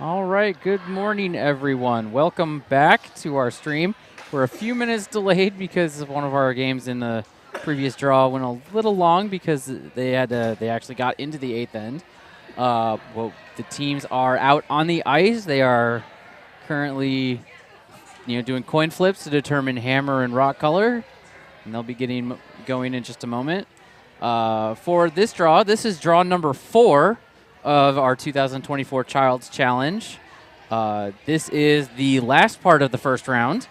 All right, good morning, everyone. Welcome back to our stream. We're a few minutes delayed because of one of our games in the previous draw went a little long because they actually got into the 8th end. Well, the teams are out on the ice. They are currently, doing coin flips to determine hammer and rock color, and they'll be getting going in just a moment. For this draw, this is draw number 4 of our 2024 Child's Challenge. This is the last part of the first round.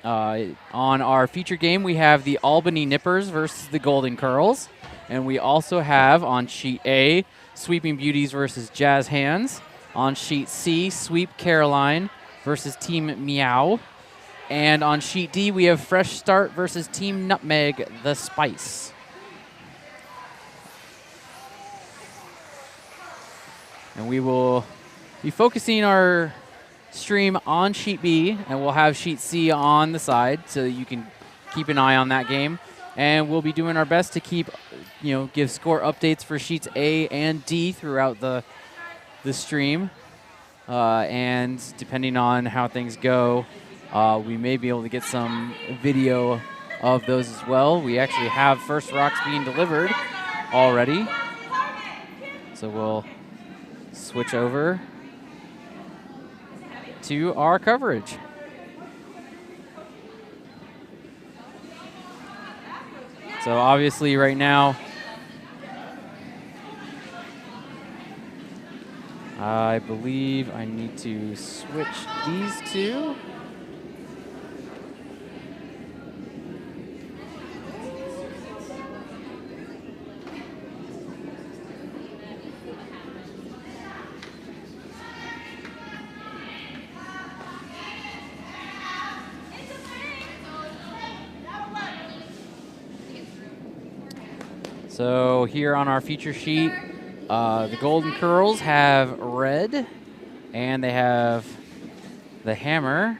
On our feature game, we have the Albany Nippers versus the Golden Curls. And we also have on sheet A, Sweeping Beauties versus Jazz Hands. On sheet C, Sweep Caroline versus Team MEOW. And on sheet D, we have Fresh Start versus Team Nutmeg, the Spice. And we will be focusing our stream on sheet B, and we'll have sheet C on the side so you can keep an eye on that game. And we'll be doing our best to keep, give score updates for sheets A and D throughout the stream. And depending on how things go, we may be able to get some video of those as well. We actually have first rocks being delivered already. So we'll switch over to our coverage. So obviously right now, I believe I need to switch these two. So here on our feature sheet, the Golden Curls have red, and they have the hammer.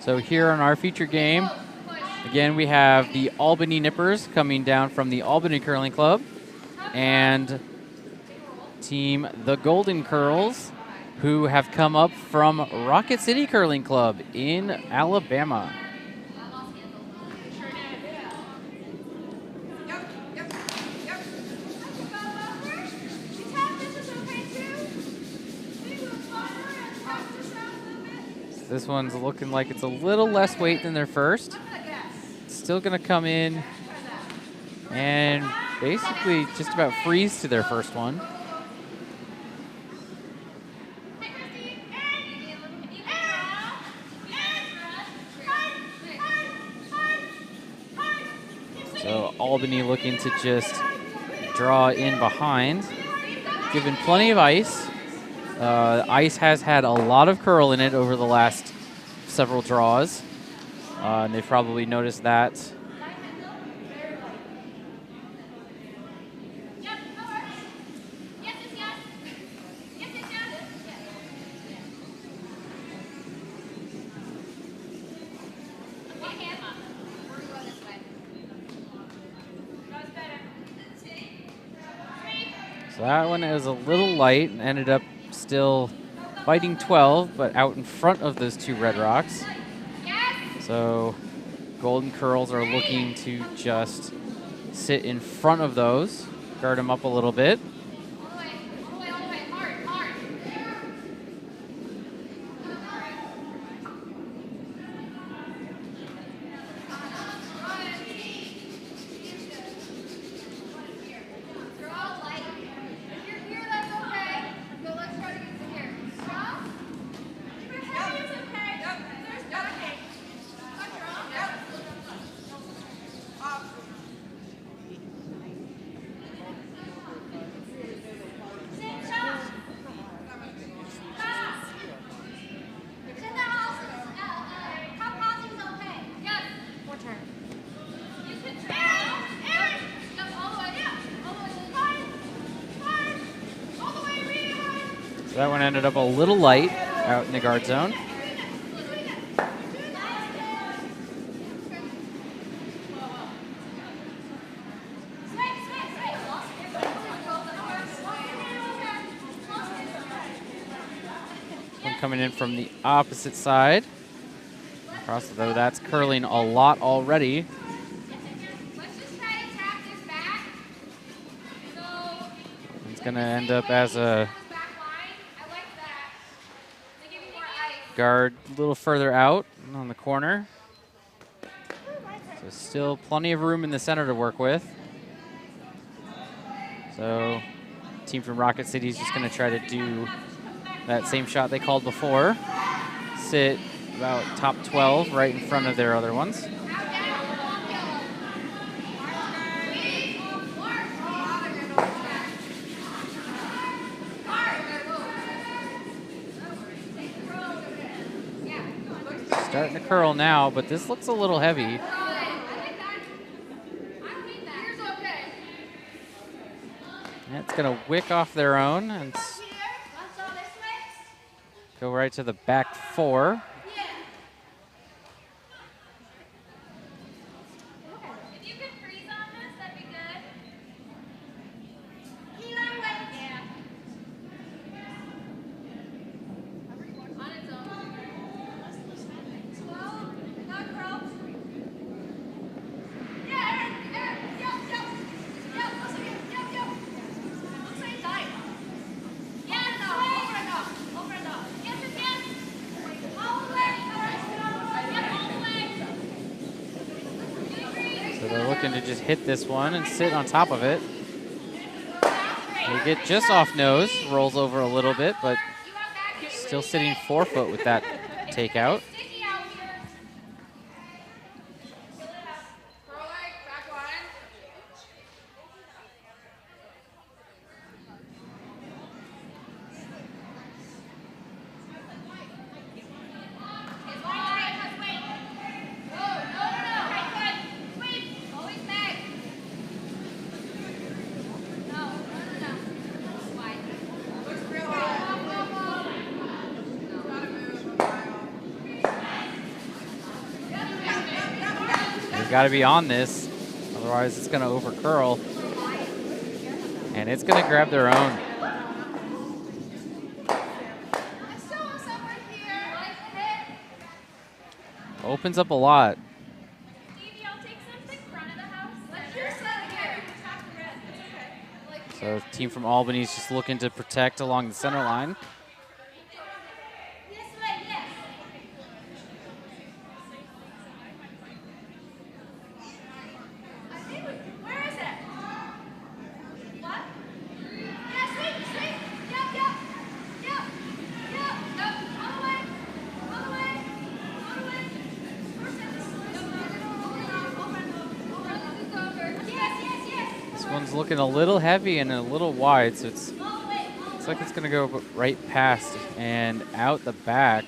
So here on our feature game, again, we have the Albany Nippers coming down from the Albany Curling Club and Team the Golden Curls, who have come up from Rocket City Curling Club in Alabama. This one's looking like it's a little less weight than their first. It's still going to come in and basically just about freeze to their first one. So Albany looking to just draw in behind, given plenty of ice. Ice has had a lot of curl in it over the last several draws, and they've probably noticed that. So that one is a little light and ended up still fighting 12, but out in front of those two red rocks. So Golden Curls are looking to just sit in front of those, guard them up a little bit. So that one ended up a little light out in the guard zone. One coming in from the opposite side. Across, though, that's curling a lot already. It's going to end up as a guard a little further out on the corner. So still plenty of room in the center to work with. So team from Rocket City is just going to try to do that same shot they called before. Sit about top 12 right in front of their other ones. Starting to curl now, but this looks a little heavy. It's going to wick off their own and go right to the back four. To just hit this one and sit on top of it. They get just off nose, rolls over a little bit, but still sitting 4 foot with that takeout. Got to be on this, otherwise it's going to over curl, and it's going to grab their own. Opens up a lot. So the team from Albany is just looking to protect along the center line. Looking a little heavy and a little wide, so it's like it's going to go right past and out the back.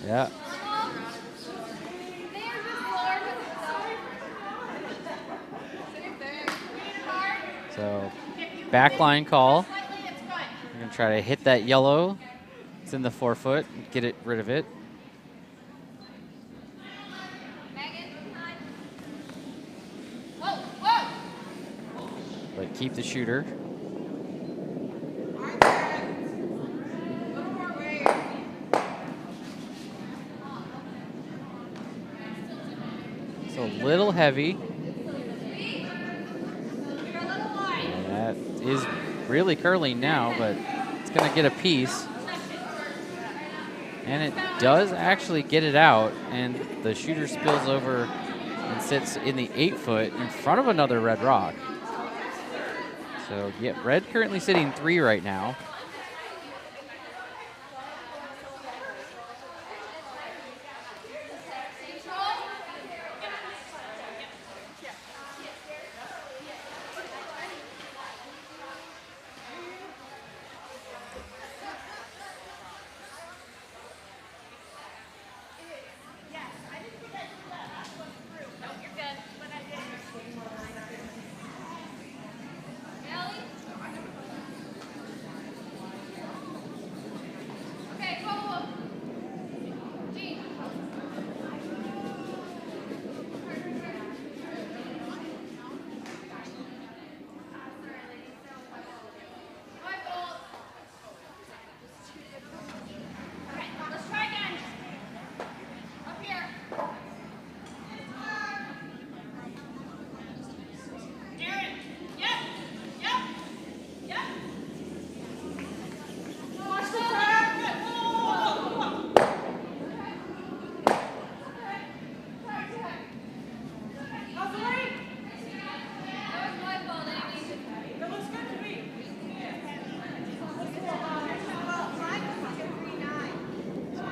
Yeah. So backline call. We're going to try to hit that yellow. It's in the 4 foot. Get rid of it. but keep the shooter. It's a little heavy. And that is really curling now, but it's going to get a piece. And it does actually get it out, and the shooter spills over and sits in the 8-foot in front of another red rock. So, yeah, red currently sitting 3 right now.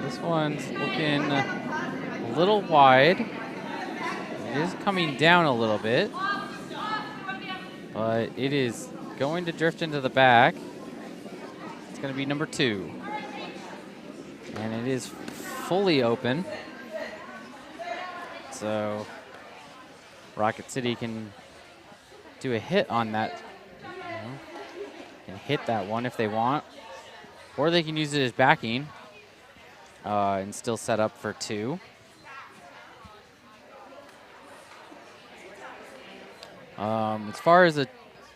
This one's looking a little wide. It is coming down a little bit, but it is going to drift into the back. It's going to be number 2. And it is fully open. So Rocket City can do a hit on that. And hit that one if they want. Or they can use it as backing. And still set up for 2. As far as a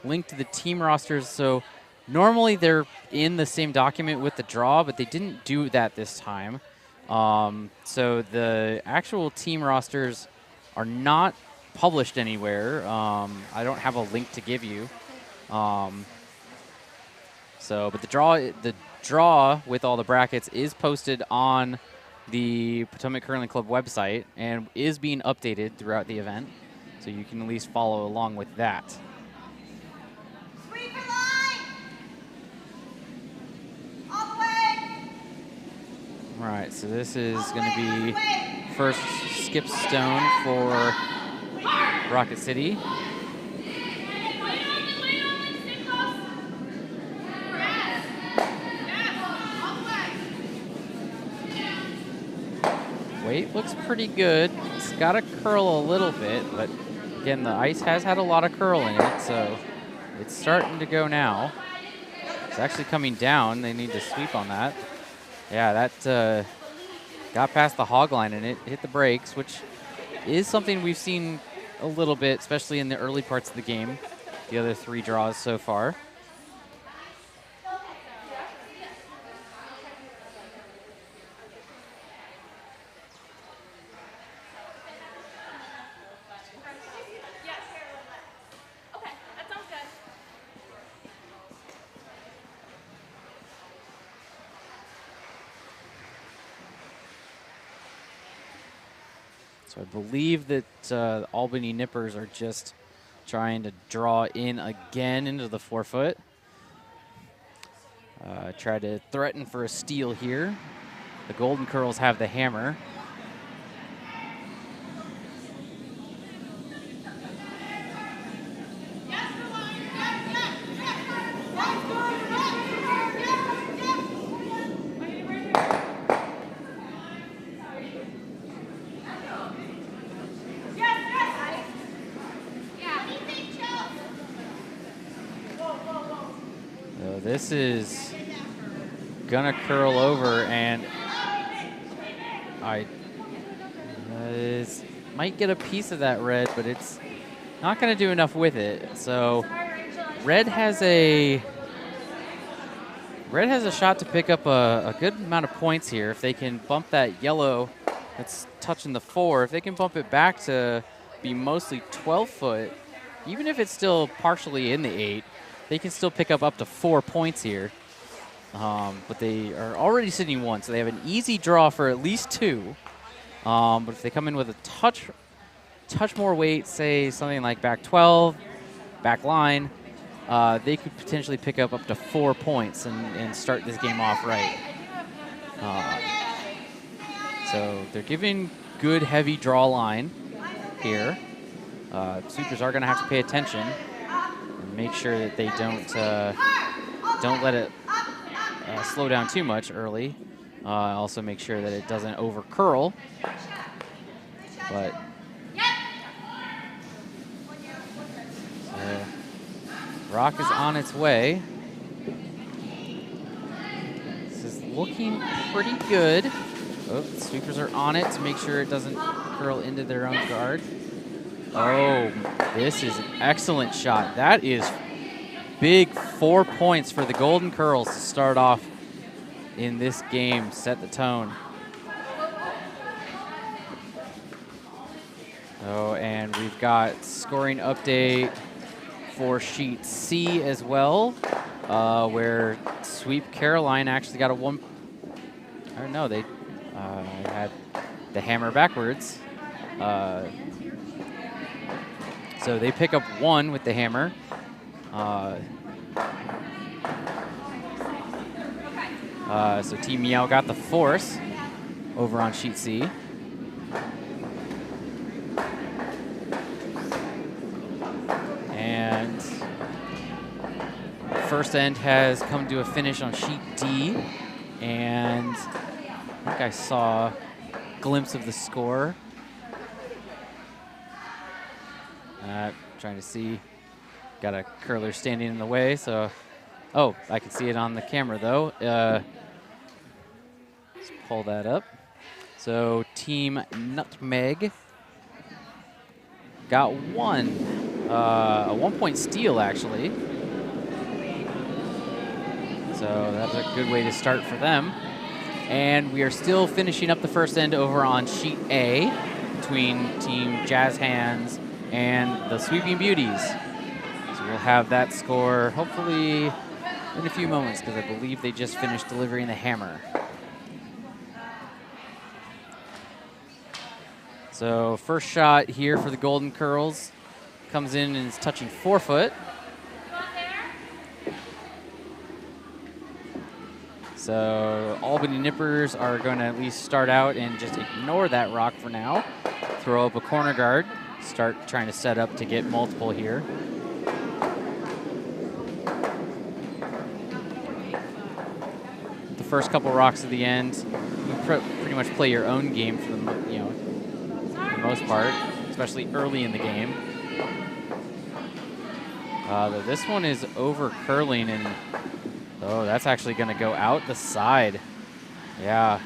link to the team rosters, so normally they're in the same document with the draw, but they didn't do that this time. So the actual team rosters are not published anywhere. I don't have a link to give you. But the draw with all the brackets is posted on the Potomac Curling Club website and is being updated throughout the event, so you can at least follow along with that. Sweeper line! All the way! All right, so this is going to be first skip stone for Rocket City. Weight looks pretty good. It's got to curl a little bit, but again, the ice has had a lot of curl in it, so it's starting to go now. It's actually coming down. They need to sweep on that. Yeah, that got past the hog line and it hit the brakes, which is something we've seen a little bit, especially in the early parts of the game. The other 3 draws so far. So I believe that Albany Nippers are just trying to draw in again into the 4-foot. Try to threaten for a steal here. The Golden Curls have the hammer. This is gonna curl over, and might get a piece of that red, but it's not gonna do enough with it. So Red has a shot to pick up a good amount of points here if they can bump that yellow that's touching the 4. If they can bump it back to be mostly 12-foot, even if it's still partially in the 8, they can still pick up to 4 points here. But they are already sitting 1, so they have an easy draw for at least 2. But if they come in with a touch more weight, say something like back 12, back line, they could potentially pick up to 4 points and start this game off right. So they're giving good heavy draw line here. Sweepers are going to have to pay attention and make sure that they don't let it slow down too much early. Also make sure that it doesn't over curl. But rock is on its way. This is looking pretty good. Oh, the sweepers are on it to make sure it doesn't curl into their own guard. Oh, this is an excellent shot. That is big 4 points for the Golden Curls to start off in this game, set the tone. Oh, and we've got scoring update for sheet C as well, where Sweep Caroline actually got a 1. I don't know, they had the hammer backwards. So they pick up 1 with the hammer. So Team MEOW got the force over on sheet C. And first end has come to a finish on sheet D. And I think I saw a glimpse of the score. Trying to see. Got a curler standing in the way, so. Oh, I can see it on the camera, though. Let's pull that up. So Team Nutmeg got 1. A 1-point steal, actually. So that's a good way to start for them. And we are still finishing up the first end over on sheet A between Team Jazz Hands and the Sweeping Beauties. So we'll have that score hopefully in a few moments because I believe they just finished delivering the hammer. So first shot here for the Golden Curls comes in and is touching 4 foot. So Albany Nippers are going to at least start out and just ignore that rock for now. Throw up a corner guard. Start trying to set up to get multiple here. The first couple rocks at the end, you pretty much play your own game for the, for the most part, especially early in the game. This one is over curling, and oh, that's actually going to go out the side. Yeah.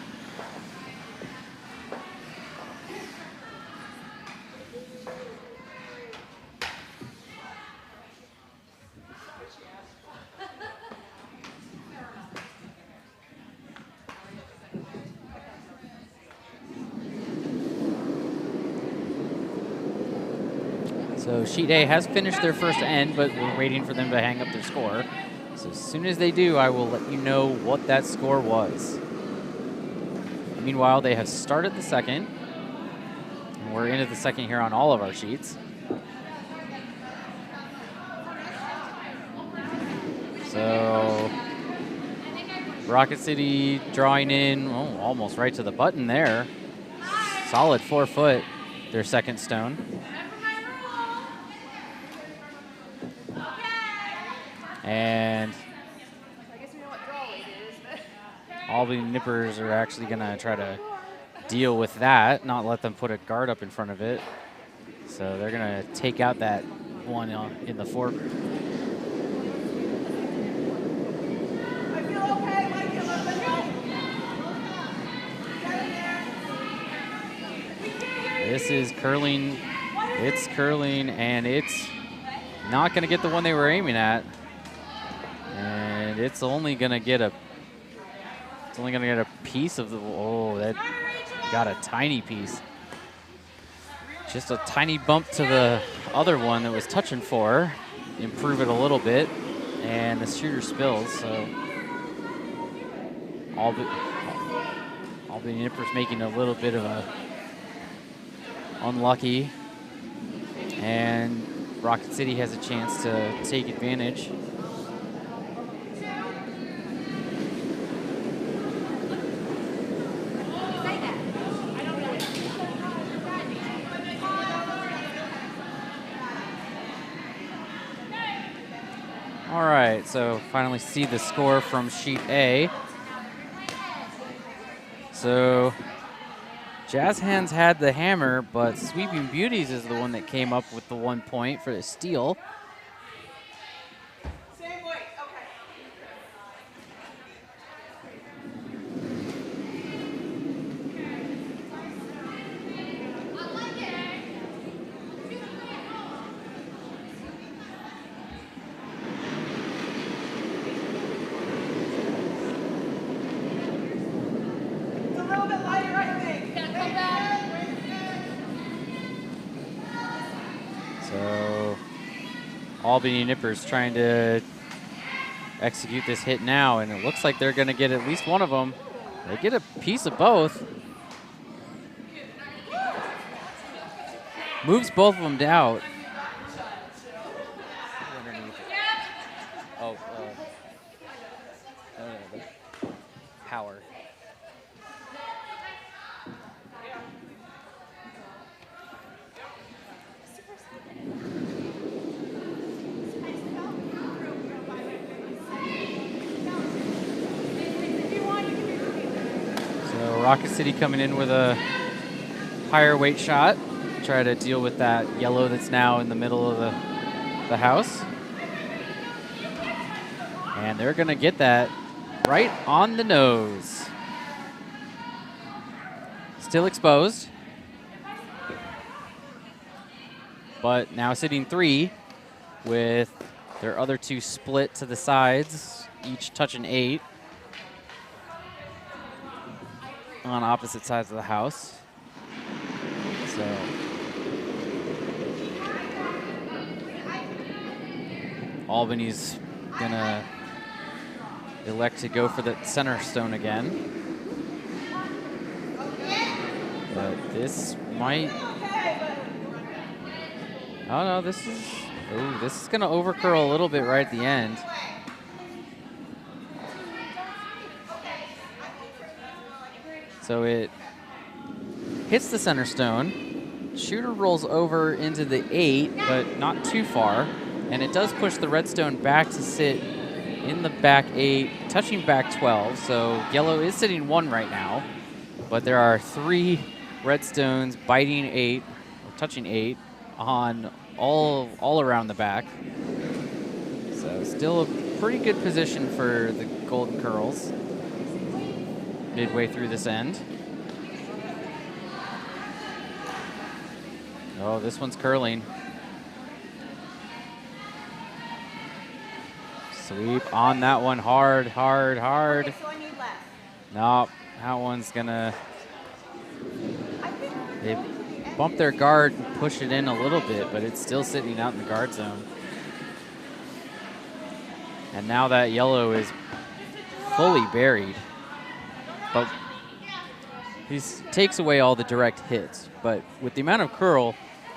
So Sheet A has finished their first end, but we're waiting for them to hang up their score. So as soon as they do, I will let you know what that score was. Meanwhile, they have started the second. And we're into the second here on all of our sheets. So Rocket City drawing in, oh, almost right to the button there. Solid 4 foot, their second stone. And Albany Nippers are actually going to try to deal with that, not let them put a guard up in front of it. So they're going to take out that one in the fork. This is curling. It's curling, and it's Not going to get the one they were aiming at. And it's only going to get a piece of the, oh, that got a tiny piece. Just a tiny bump to the other one that was touching for. Improve it a little bit. And the shooter spills, so Albany Nippers making a little bit of a unlucky. And Rocket City has a chance to take advantage. All right, so finally see the score from sheet A. So Jazz Hands had the hammer, but Sweeping Beauties is the one that came up with the 1 point for the steal. Albany Nippers trying to execute this hit now, and it looks like they're going to get at least one of them. They get a piece of both. Moves both of them out. Oh, the power. Rocket City coming in with a higher weight shot. Try to deal with that yellow that's now in the middle of the house. And they're going to get that right on the nose. Still exposed. But now sitting 3 with their other 2 split to the sides, each touching 8. On opposite sides of the house. So Albany's gonna elect to go for the center stone again. But this might, oh no, this is gonna overcurl a little bit right at the end. So it hits the center stone. Shooter rolls over into the 8, but not too far. And it does push the red stone back to sit in the back 8, touching back 12. So yellow is sitting 1 right now. But there are 3 red stones biting 8, or touching 8, on all around the back. So still a pretty good position for the Golden Curls. Midway through this end. Oh, this one's curling. Sweep on that one, hard, hard, hard. Okay, so I need less. Nope, that one's gonna, they bump their guard and push it in a little bit, but it's still sitting out in the guard zone. And now that yellow is fully buried. But he takes away all the direct hits. But with the amount of curl,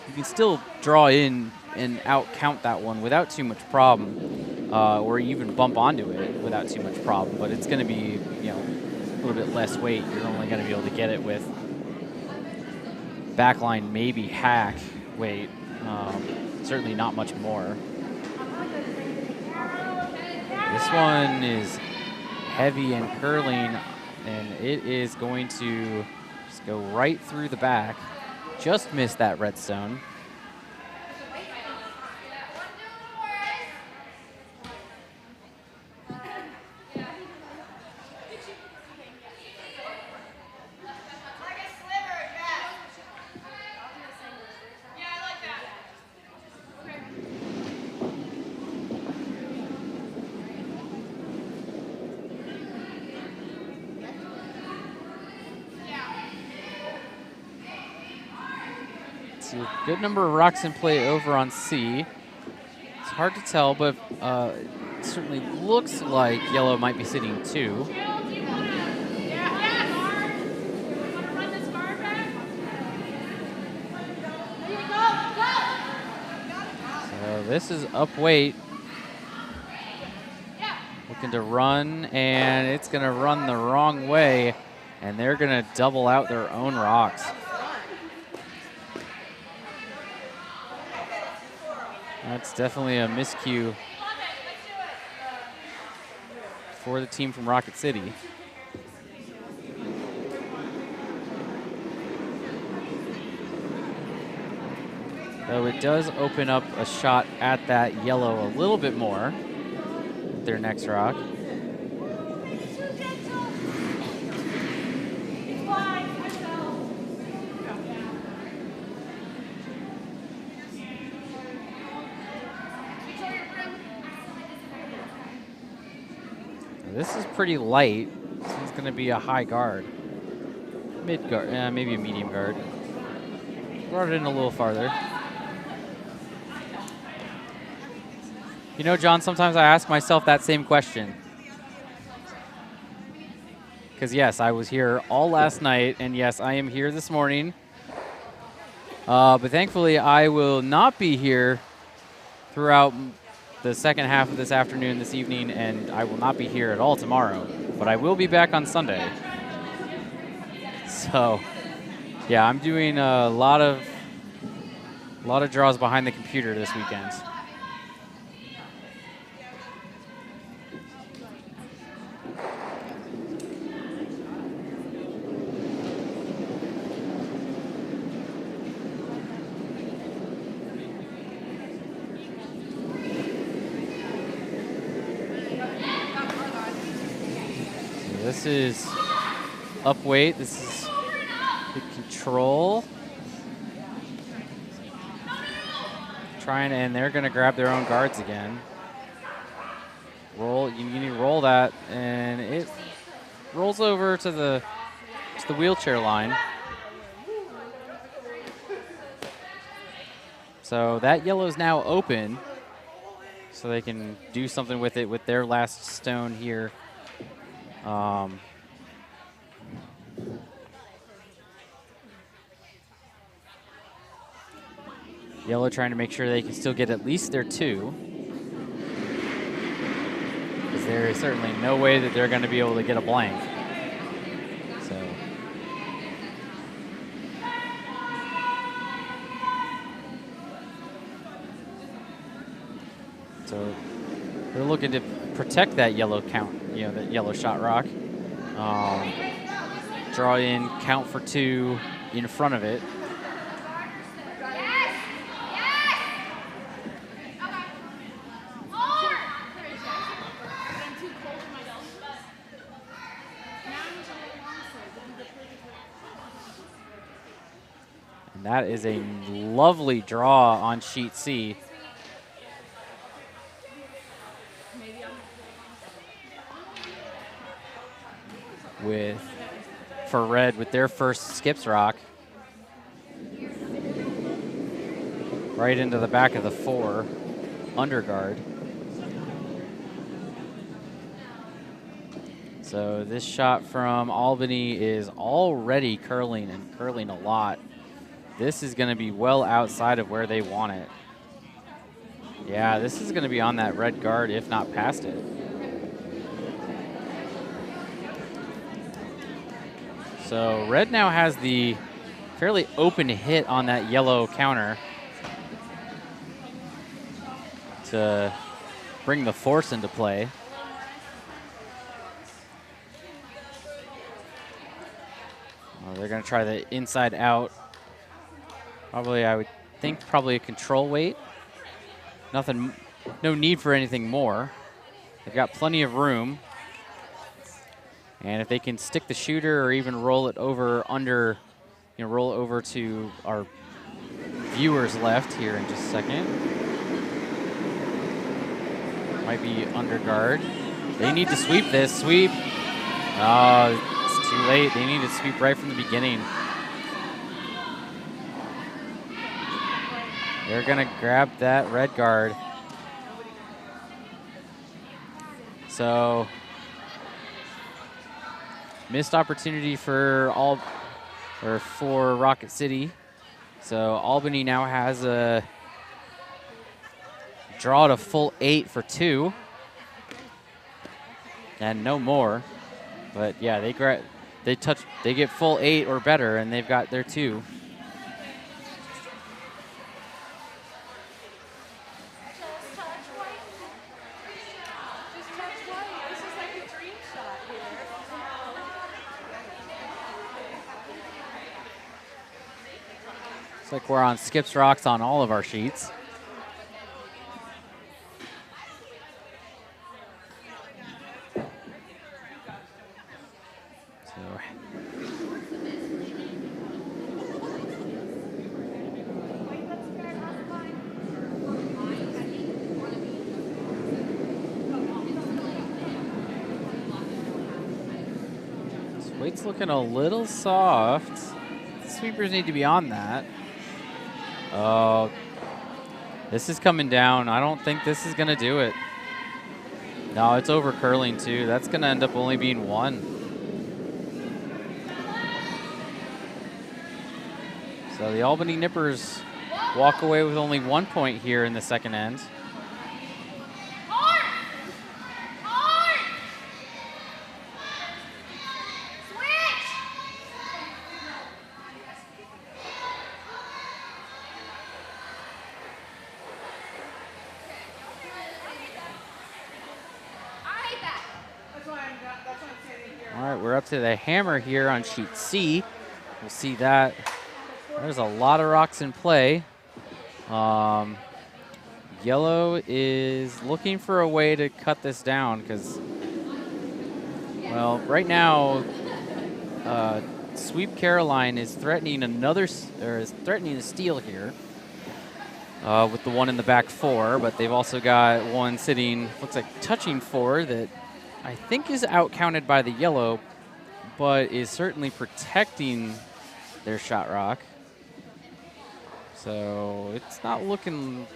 you can still draw in and out count that one without too much problem, or even bump onto it without too much problem. But it's going to be, you know, a little bit less weight. You're only going to be able to get it with backline, maybe hack weight. Certainly not much more. This one is heavy and curling. And it is going to just go right through the back. Just missed that redstone. See a good number of rocks in play over on C. It's hard to tell, but it certainly looks like yellow might be sitting 2. So this is up weight. Looking to run, and it's going to run the wrong way, and they're going to double out their own rocks. That's definitely a miscue for the team from Rocket City. Though it does open up a shot at that yellow a little bit more with their next rock. This is pretty light. This one's going to be a high guard. Mid guard, maybe a medium guard. Brought it in a little farther. You know, John, sometimes I ask myself that same question. Because, yes, I was here all last night, and, yes, I am here this morning. But thankfully, I will not be here throughout the second half of this afternoon, this evening, and I will not be here at all tomorrow. But I will be back on Sunday. So, yeah, I'm doing a lot of draws behind the computer this weekend. This is up weight. This is the control. Trying, and they're going to grab their own guards again. Roll. You need to roll that, and it rolls over to the wheelchair line. So that yellow is now open, so they can do something with it with their last stone here. Yellow trying to make sure they can still get at least their 2. Because there is certainly no way that they're going to be able to get a blank. So they're looking to protect that yellow count, that yellow shot rock. Draw in, count for 2 in front of it. And that is a lovely draw on sheet C. For red with their first skips rock. Right into the back of the 4 underguard. So this shot from Albany is already curling and curling a lot. This is going to be well outside of where they want it. Yeah, this is going to be on that red guard, if not past it. So red now has the fairly open hit on that yellow counter to bring the force into play. Well, they're going to try the inside out. Probably, I would think, probably a control weight. Nothing, no need for anything more. They've got plenty of room. And if they can stick the shooter or even roll it over under, roll over to our viewers left here in just a second. Might be under guard. They need to sweep this. Sweep. Oh, it's too late. They need to sweep right from the beginning. They're going to grab that red guard. So, missed opportunity for Rocket City. So Albany now has a draw to full 8 for 2, and no more. But yeah, they get full 8 or better, and they've got their 2. It's like we're on Skips Rocks on all of our sheets. Weight's looking a little soft. The sweepers need to be on that. Oh, this is coming down. I don't think this is going to do it. No, it's over curling too. That's going to end up only being 1. So the Albany Nippers walk away with only 1 point here in the second end. We're up to the hammer here on sheet C. We'll see that. There's a lot of rocks in play. Yellow is looking for a way to cut this down because, well, right now, Sweep Caroline is threatening a steal here with the one in the back 4, but they've also got one sitting, looks like touching 4 that I think is out-counted by the yellow, but is certainly protecting their shot rock. So it's not looking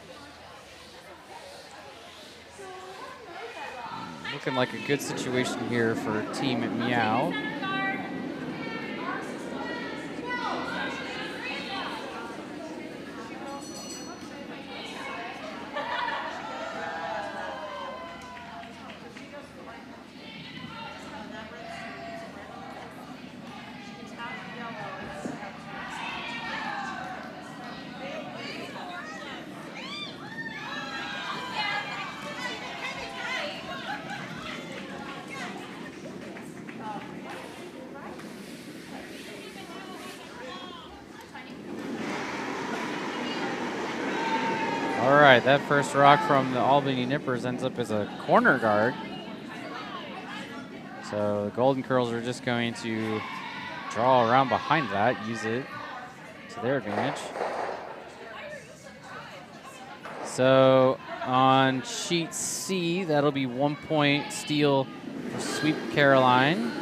like a good situation here for team at MEOW. All right, that first rock from the Albany Nippers ends up as a corner guard. So the Golden Curls are just going to draw around behind that, use it to their advantage. So on sheet C, that'll be 1 point steal for Sweep Caroline.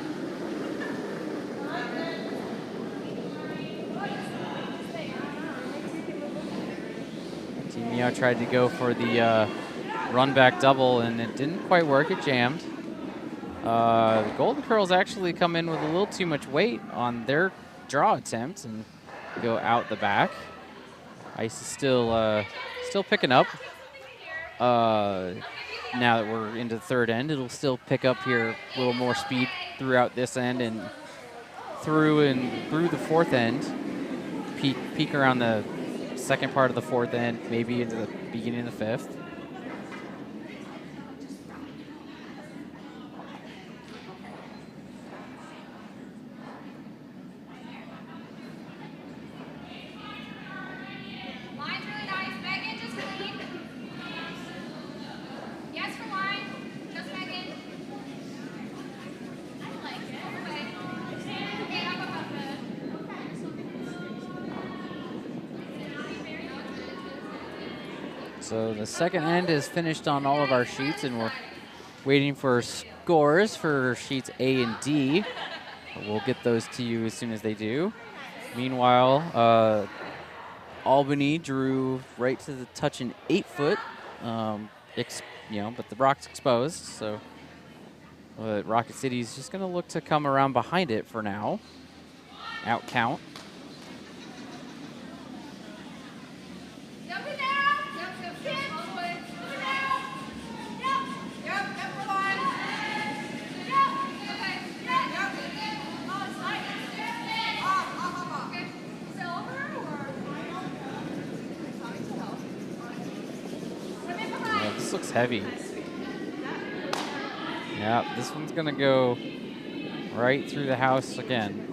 MEOW tried to go for the run back double, and it didn't quite work. It jammed. The Golden Curls actually come in with a little too much weight on their draw attempt and go out the back. Ice is still picking up. Now that we're into the third end, it'll still pick up here a little more speed throughout this end and through the fourth end. Peak around the second part of the fourth end, maybe into the beginning of the fifth. So the second end is finished on all of our sheets, and we're waiting for scores for sheets A and D. We'll get those to you as soon as they do. Meanwhile, Albany drew right to the touching 8-foot, but the rock's exposed, so Rocket City's just going to look to come around behind it for now. Out count. This looks heavy. Yeah, this one's going to go right through the house again.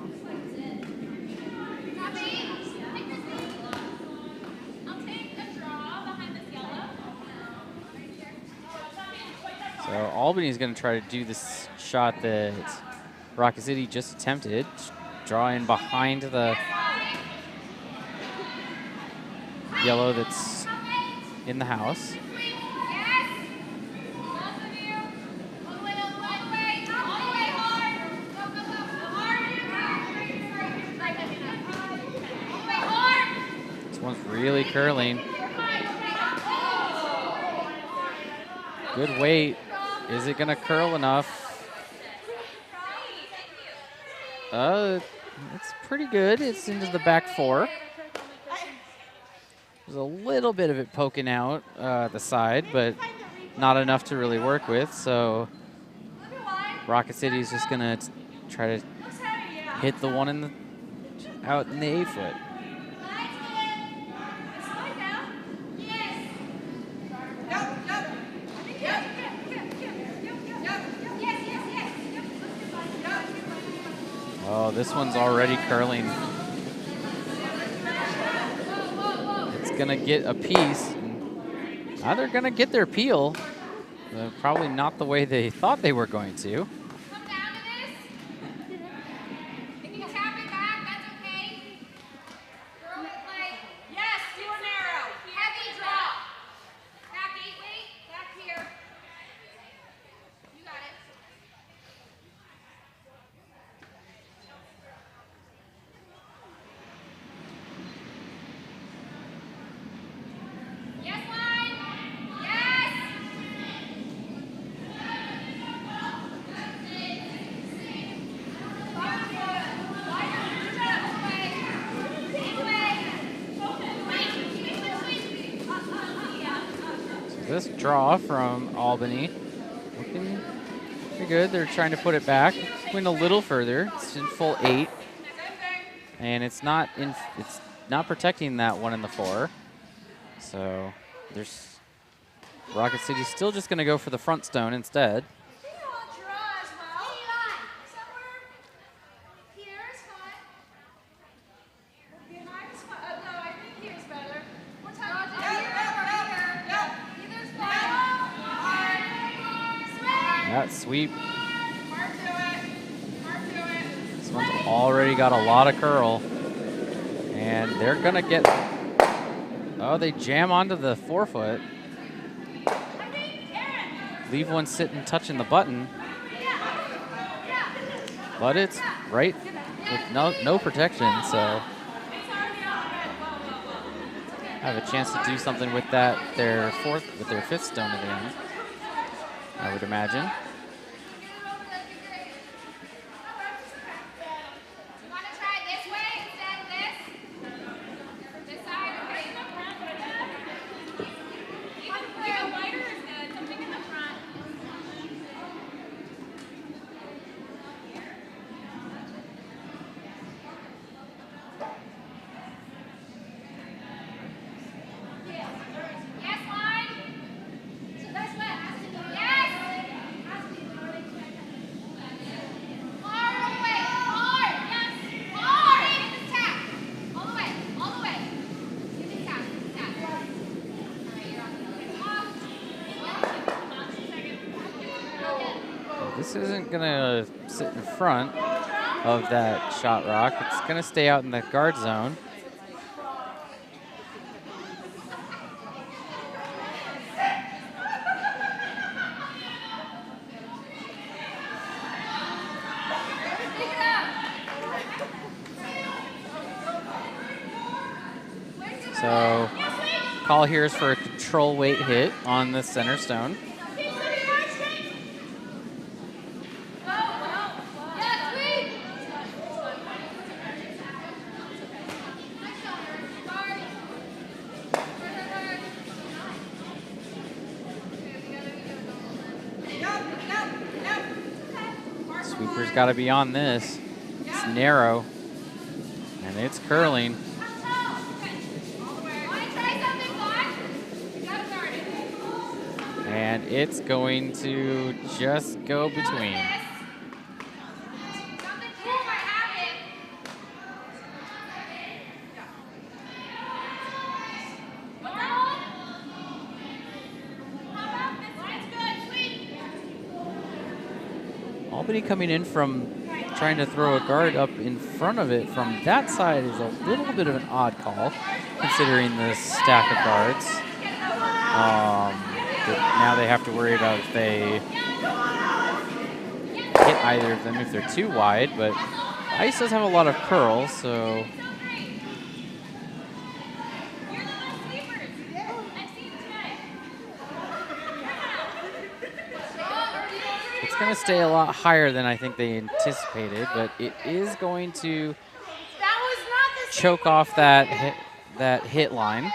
So Albany's going to try to do this shot that Rocket City just attempted, draw in behind the yellow that's in the house. This one's really curling. Good weight. Is it going to curl enough? It's pretty good. It's into the back 4. There's a little bit of it poking out the side, but not enough to really work with. So Rocket City is just going to try to hit the one out in the 8-foot. Oh, this one's already curling. It's going to get a piece. Now they're going to get their peel. Probably not the way they thought they were going to. This draw from Albany looking pretty good. They're trying to put it back, win a little further. It's in full 8, and it's not protecting that one in the 4. So there's Rocket City still just going to go for the front stone instead. That sweep. This one's already got a lot of curl. And they're going to get... Oh, they jam onto the 4-foot. Leave one sitting touching the button. But it's right with no protection, so... have a chance to do something with that, their 5th stone at the end, I would imagine. This isn't going to sit in front of that shot rock. It's going to stay out in the guard zone. So call here is for a control weight hit on the center stone. Sweeper's got to be on this. It's narrow, and it's curling. And it's going to just go between. Albany coming in from trying to throw a guard up in front of it from that side is a little bit of an odd call, considering the stack of guards. But now they have to worry about if they hit either of them if they're too wide, but Ice does have a lot of curl, so it's going to stay a lot higher than I think they anticipated, but it is going to choke off that hit line.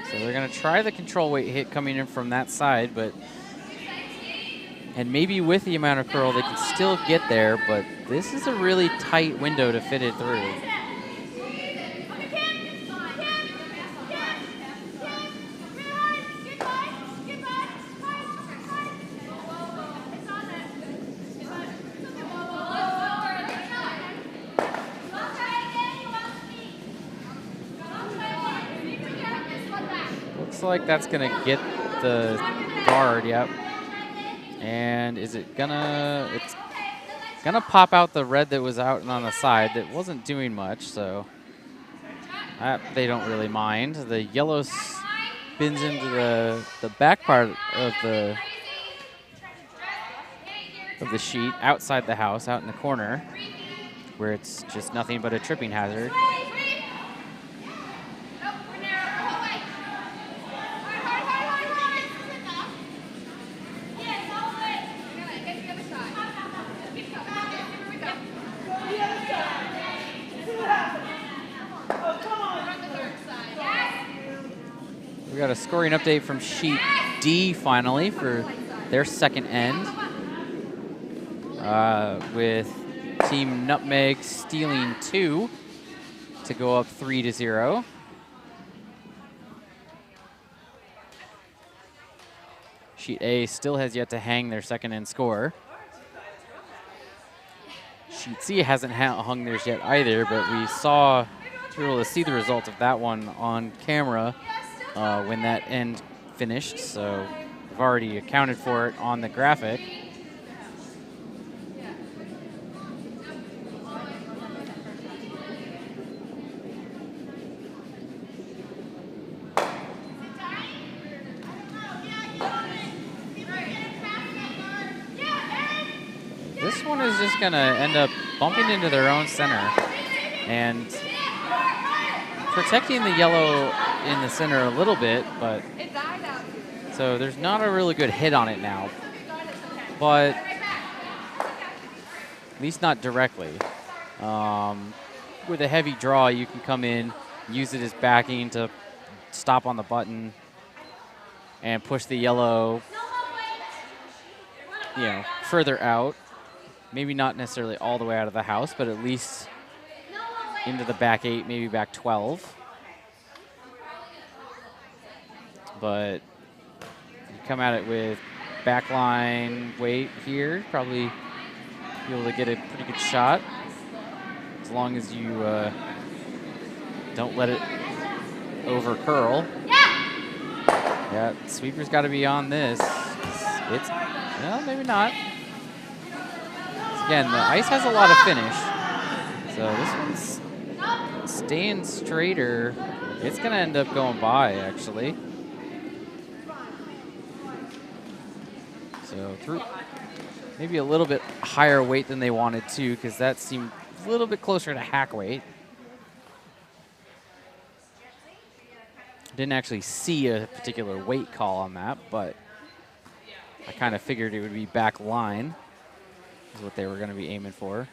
So they're going to try the control weight hit coming in from that side, and maybe with the amount of curl they can still get there, but this is a really tight window to fit it through. Looks like that's gonna get the guard, yep. And is it gonna, it's gonna pop out the red that was out and on the side that wasn't doing much, so they don't really mind. The yellow spins into the back part of the sheet outside the house, out in the corner, where it's just nothing but a tripping hazard. We got a scoring update from sheet D finally for their second end, with Team Nutmeg stealing 2 to go up 3-0. Sheet A still has yet to hang their second end score. Sheet C hasn't hung theirs yet either, but we were able to see the result of that one on camera when that end finished, so we've already accounted for it on the graphic. This one is just going to end up bumping into their own center and protecting the yellow in the center a little bit, but so there's not a really good hit on it now, but at least not directly. With a heavy draw, you can come in, use it as backing to stop on the button and push the yellow, further out. Maybe not necessarily all the way out of the house, but at least into the back 8, maybe back 12. But you come at it with backline weight here, probably be able to get a pretty good shot, as long as you don't let it over curl. Yeah, sweeper's got to be on this. It's, well, maybe not. Again, the ice has a lot of finish, so this one's staying straighter. It's going to end up going by, actually. So maybe a little bit higher weight than they wanted to, because that seemed a little bit closer to hack weight. Didn't actually see a particular weight call on that, but I kind of figured it would be back line is what they were going to be aiming for.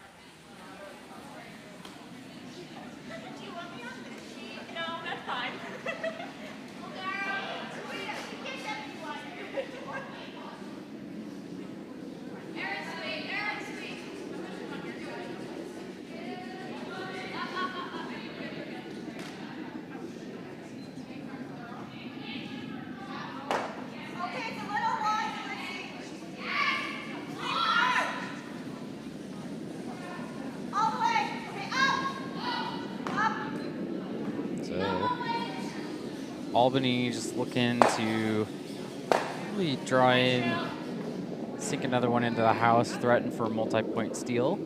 Albany just looking to really draw in, sink another one into the house, threaten for multi-point steal.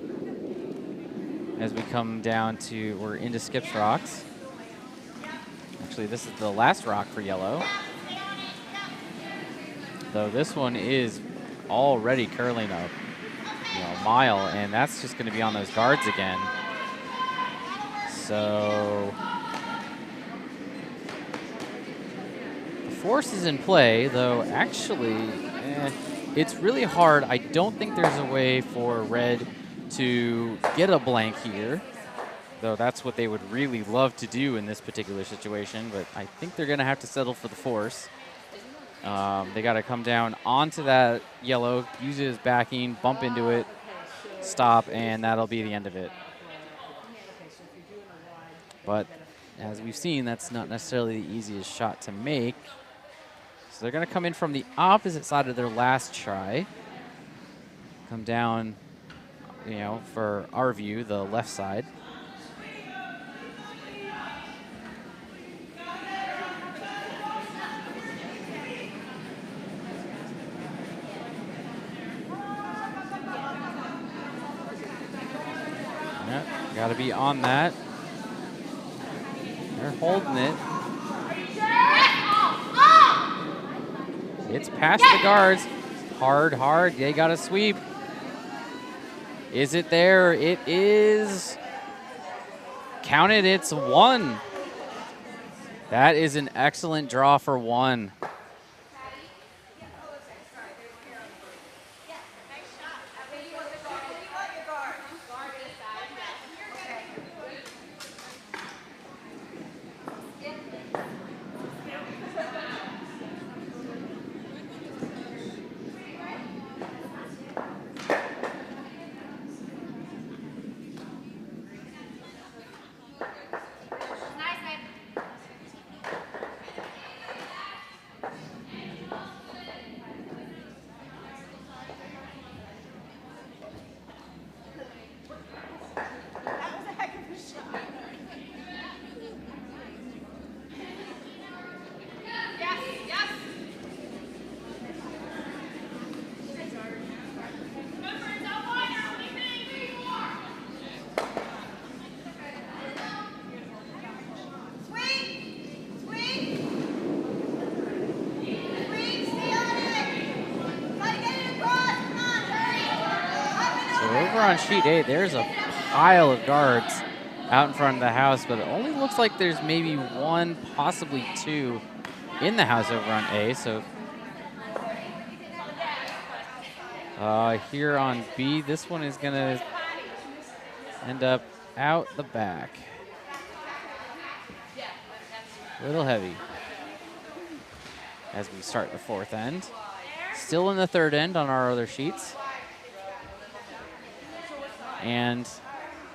As we come down to, we're into Skip's rocks. Actually, this is the last rock for yellow. Though this one is already curling up, a mile, and that's just going to be on those guards again. So force is in play, though actually it's really hard. I don't think there's a way for red to get a blank here, though that's what they would really love to do in this particular situation, but I think they're going to have to settle for the force. They got to come down onto that yellow, use it as backing, bump into it, stop, and that'll be the end of it. But as we've seen, that's not necessarily the easiest shot to make. So they're going to come in from the opposite side of their last try. Come down, for our view, the left side. Yeah, got to be on that. They're holding it. It's past the guards. Hard. They got a sweep. Is it there? It is. Count it. It's 1. That is an excellent draw for 1. On sheet 8, there's a pile of guards out in front of the house, but it only looks like there's maybe 1, possibly 2 in the house over on A. So here on B, this one is going to end up out the back. A little heavy as we start the 4th end. Still in the 3rd end on our other sheets. And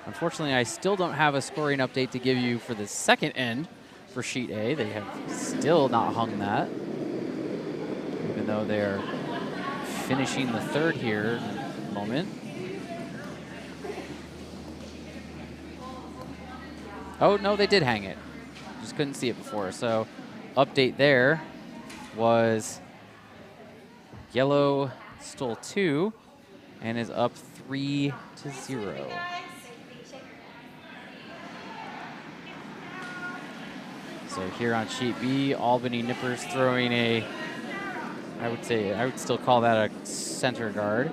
unfortunately, I still don't have a scoring update to give you for the 2nd end for sheet A. They have still not hung that, even though they're finishing the 3rd here in a moment. Oh, no, they did hang it. Just couldn't see it before. So update there was yellow stole 2 and is up 3-0. So here on sheet B, Albany Nippers throwing a, I would still call that a center guard.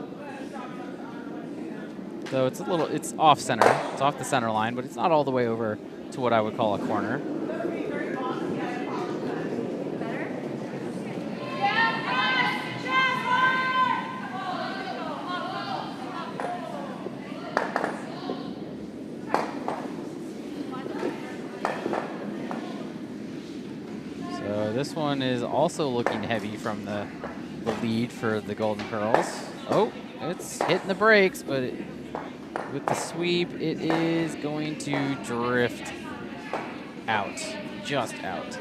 So it's off center. It's off the center line, but it's not all the way over to what I would call a corner. So this one is also looking heavy from the lead for the Golden Curls. Oh, it's hitting the brakes, but with the sweep, it is going to drift out, just out.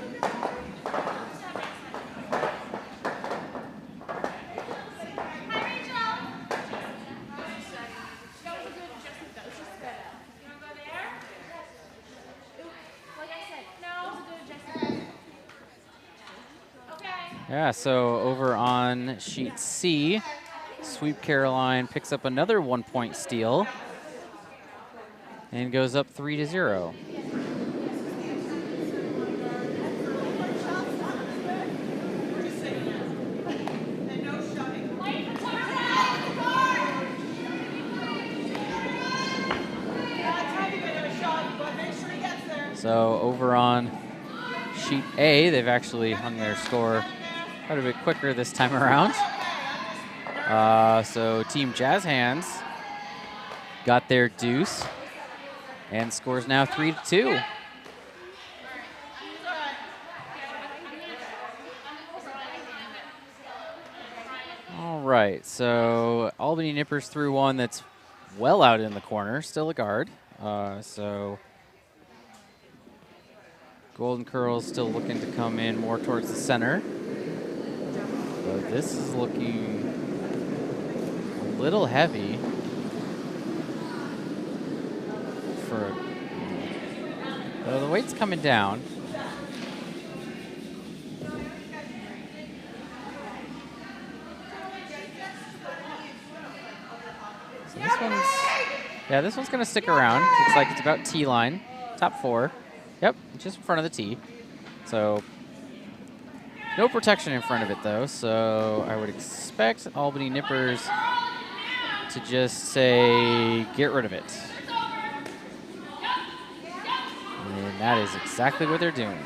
Yeah, so over on sheet C, Sweep Caroline picks up another 1-point steal and goes up 3-0. So over on sheet A, they've actually hung their score quite a bit quicker this time around. So Team Jazz Hands got their deuce and scores now 3-2. All right, so Albany Nippers threw one that's well out in the corner, still a guard. So Golden Curls still looking to come in more towards the center. But this is looking a little heavy for, the weight's coming down. So this one's gonna stick around. Looks like it's about T line, top 4. Yep, just in front of the tee. So no protection in front of it though, so I would expect Albany Nippers to just say, get rid of it. And that is exactly what they're doing.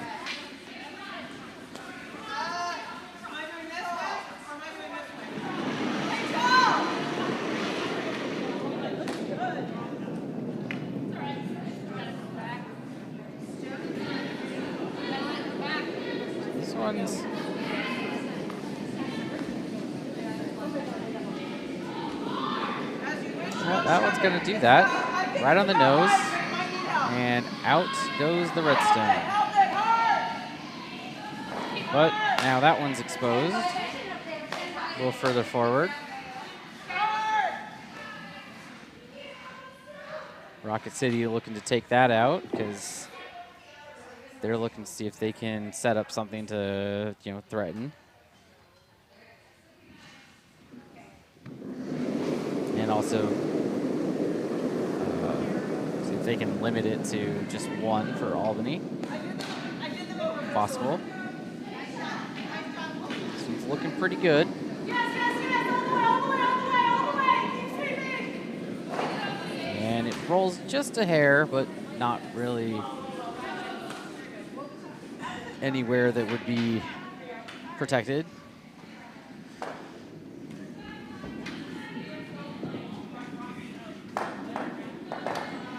That one's going to do that. Right on the nose. And out goes the redstone. But now that one's exposed. A little further forward. Rocket City looking to take that out because they're looking to see if they can set up something to, threaten. And also see if they can limit it to just one for Albany. Possible. This one's looking pretty good. And it rolls just a hair, but not really anywhere that would be protected.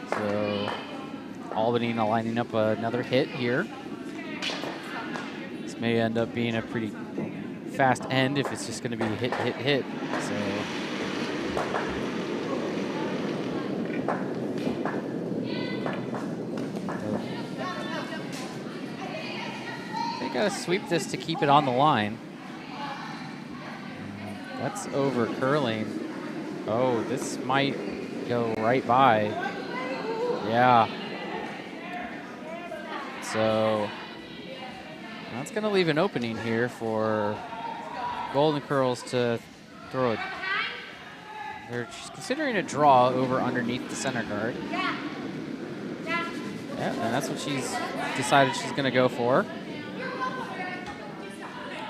So Albany lining up another hit here. This may end up being a pretty fast end if it's just going to be hit, hit, hit. So they got to sweep this to keep it on the line. That's over curling. Oh, this might go right by. Yeah. So that's going to leave an opening here for Golden Curls to throw it. They're considering a draw over underneath the center guard. Yeah, and that's what she's decided she's going to go for.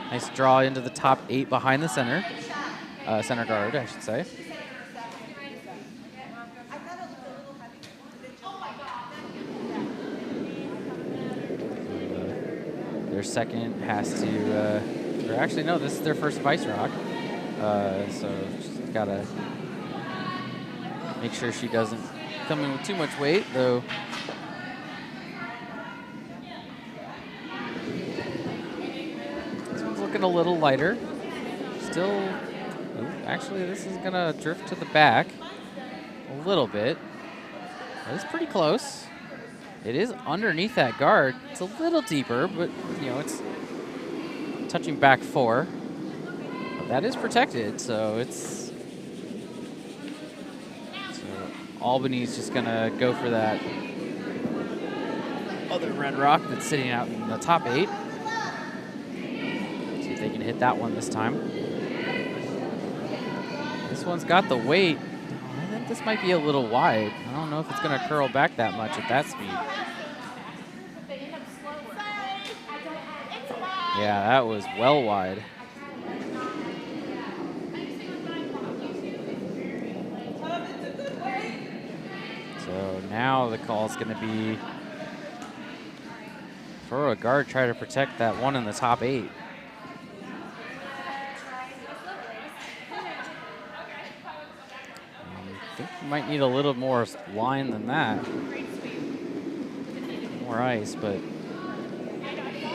Nice draw into the top 8 behind the center. Center guard, I should say. Their second has to, or actually no, this is their first Vice Rock. So just gotta make sure she doesn't come in with too much weight, though. This one's looking a little lighter. Still, ooh, actually this is gonna drift to the back a little bit. It's pretty close. It is underneath that guard. It's a little deeper, but you know, it's touching back 4. But that is protected, so it's... So Albany's just gonna go for that other red rock that's sitting out in the top 8. See if they can hit that one this time. This one's got the weight. I think this might be a little wide. I don't know if it's gonna curl back that much at that speed. Yeah, that was well wide. So now the call is going to be for a guard, try to protect that one in the top 8. I think you might need a little more line than that. More ice, but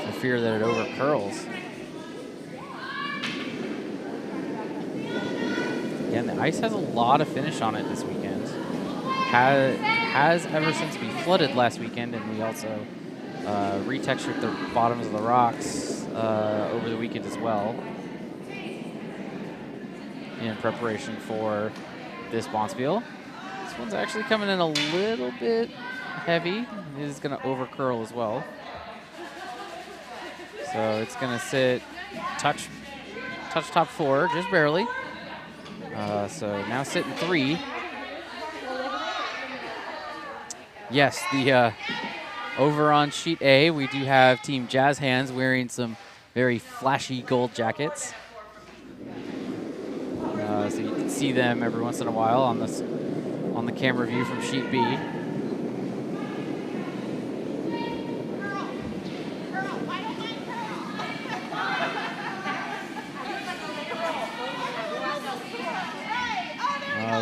for fear that it over curls. Again, the ice has a lot of finish on it this weekend. Has ever since we flooded last weekend, and we also retextured the bottoms of the rocks over the weekend as well in preparation for this Bonspiel. This one's actually coming in a little bit heavy. It is going to over curl as well. So it's going to sit touch top 4, just barely. So now sitting 3. Yes, the over on sheet A, we do have Team Jazz Hands wearing some very flashy gold jackets. So you can see them every once in a while on the camera view from sheet B.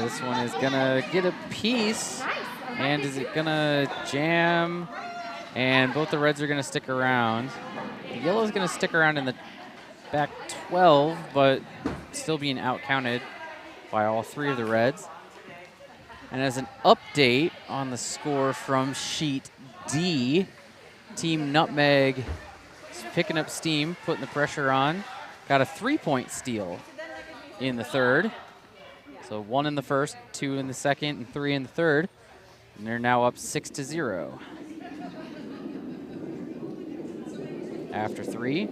This one is gonna get a piece, and is it gonna jam? And both the reds are gonna stick around. The yellow is gonna stick around in the back 12, but still being out-counted by all 3 of the reds. And as an update on the score from sheet D, Team Nutmeg is picking up steam, putting the pressure on. Got a 3-point steal in the 3rd. So 1 in the first, 2 in the second, and 3 in the 3rd. And they're now up 6-0. After 3.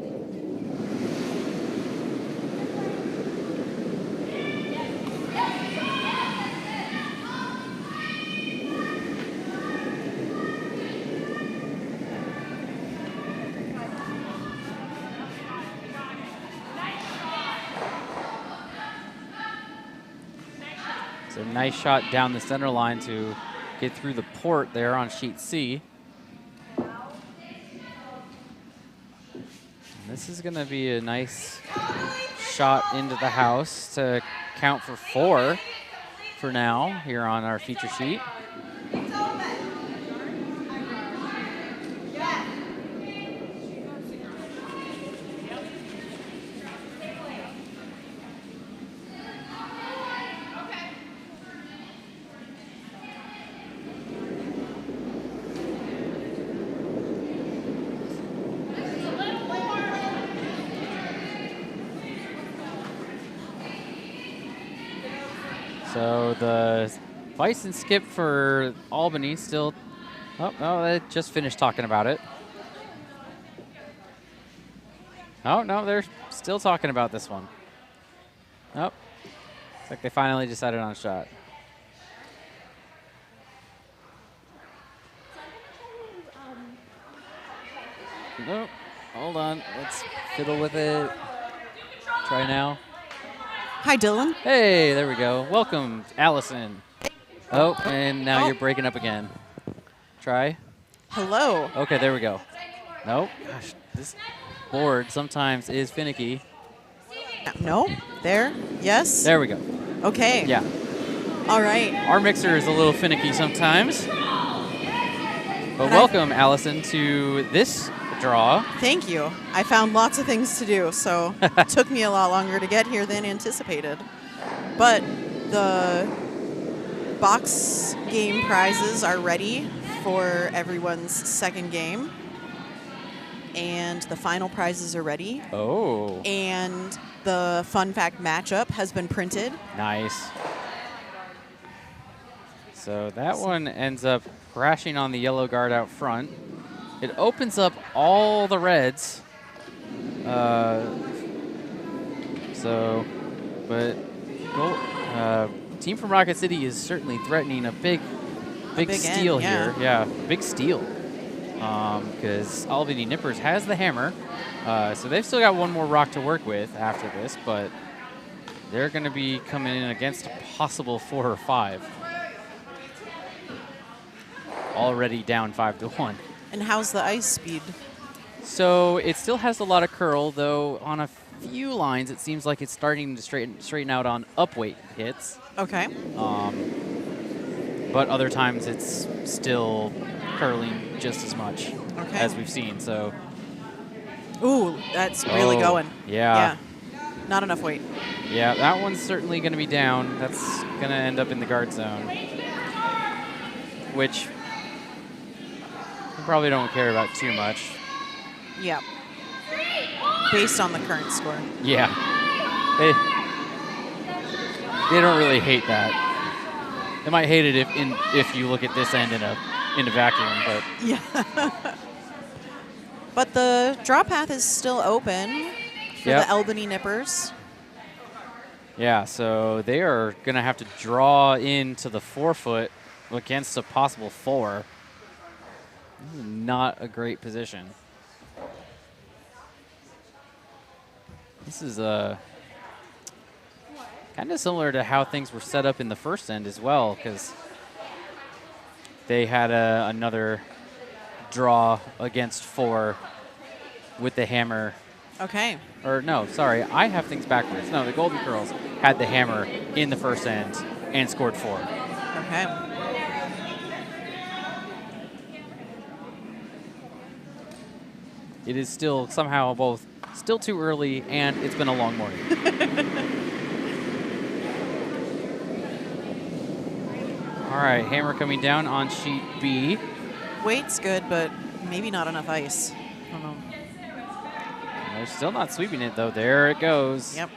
So nice shot down the center line to get through the port there on sheet C. And this is going to be a nice shot into the house to count for 4 for now here on our feature sheet. So the vice and skip for Albany still, oh, no, they just finished talking about it. Oh, no, they're still talking about this one. Oh, it's like they finally decided on a shot. Nope, hold on, let's fiddle with it. Try now. Hi, Dylan. Hey, there we go. Welcome, Allison. Oh, and now you're breaking up again. Try. Hello. Okay, there we go. Nope. Gosh, this board sometimes is finicky. No. There. Yes. There we go. Okay. Yeah. All right. Our mixer is a little finicky sometimes. But welcome, Allison, to this draw. Thank you. I found lots of things to do, so it took me a lot longer to get here than anticipated. But the box game prizes are ready for everyone's second game. And the final prizes are ready. Oh. And the fun fact matchup has been printed. Nice. So that one ends up crashing on the yellow guard out front. It opens up all the reds. Team from Rocket City is certainly threatening a big steal here. Yeah, big steal. Because Albany Nippers has the hammer. So they've still got one more rock to work with after this, but they're going to be coming in against a possible 4 or 5. Already down 5-1. And how's the ice speed? So it still has a lot of curl, though on a few lines it seems like it's starting to straighten out on upweight hits. Okay. But other times it's still curling just as much as we've seen. So. Ooh, that's really going. Yeah. Not enough weight. Yeah, that one's certainly going to be down. That's going to end up in the guard zone, which we probably don't care about too much. Yeah. Based on the current score. Yeah. They don't really hate that. They might hate it if you look at this end in a vacuum, but yeah. But the draw path is still open for the Albany Nippers. Yeah, so they are going to have to draw into the 4-foot against a possible 4. This is not a great position. This is kind of similar to how things were set up in the first end as well, because they had another draw against 4 with the hammer. Okay. Or no, sorry, I have things backwards. No, the Golden Girls had the hammer in the first end and scored 4. Okay. It is still somehow both still too early and it's been a long morning. All right, hammer coming down on sheet B. Weight's good, but maybe not enough ice. I don't know. They're still not sweeping it, though. There it goes. Yep.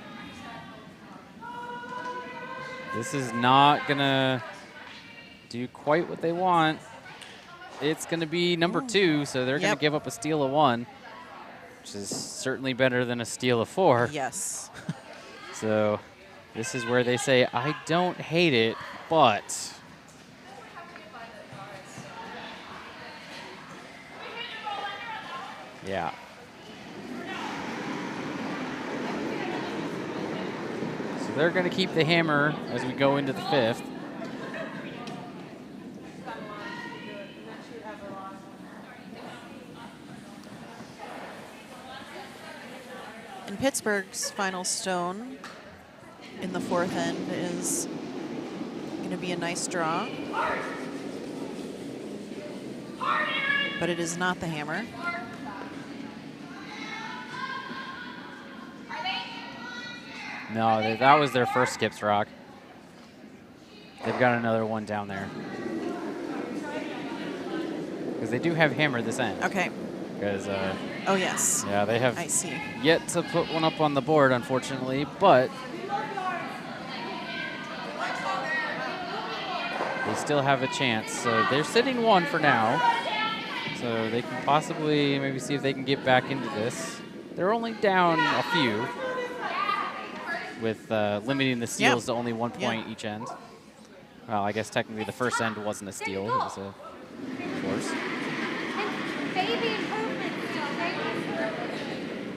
This is not going to do quite what they want. It's going to be number 2, so they're going to give up a steal of 1, which is certainly better than a steal of 4. Yes. So this is where they say, I don't hate it, but... Yeah. So they're going to keep the hammer as we go into the 5th. And Pittsburgh's final stone in the 4th end is going to be a nice draw. But it is not the hammer. No, that was their first skips rock. They've got another one down there. Because they do have hammer this end. Okay. Because oh, yes. Yeah, they have yet to put one up on the board, unfortunately, but they still have a chance. So they're sitting 1 for now. So they can possibly maybe see if they can get back into this. They're only down a few with limiting the steals to only 1 point each end. Well, I guess technically the first end wasn't a steal. It was a force.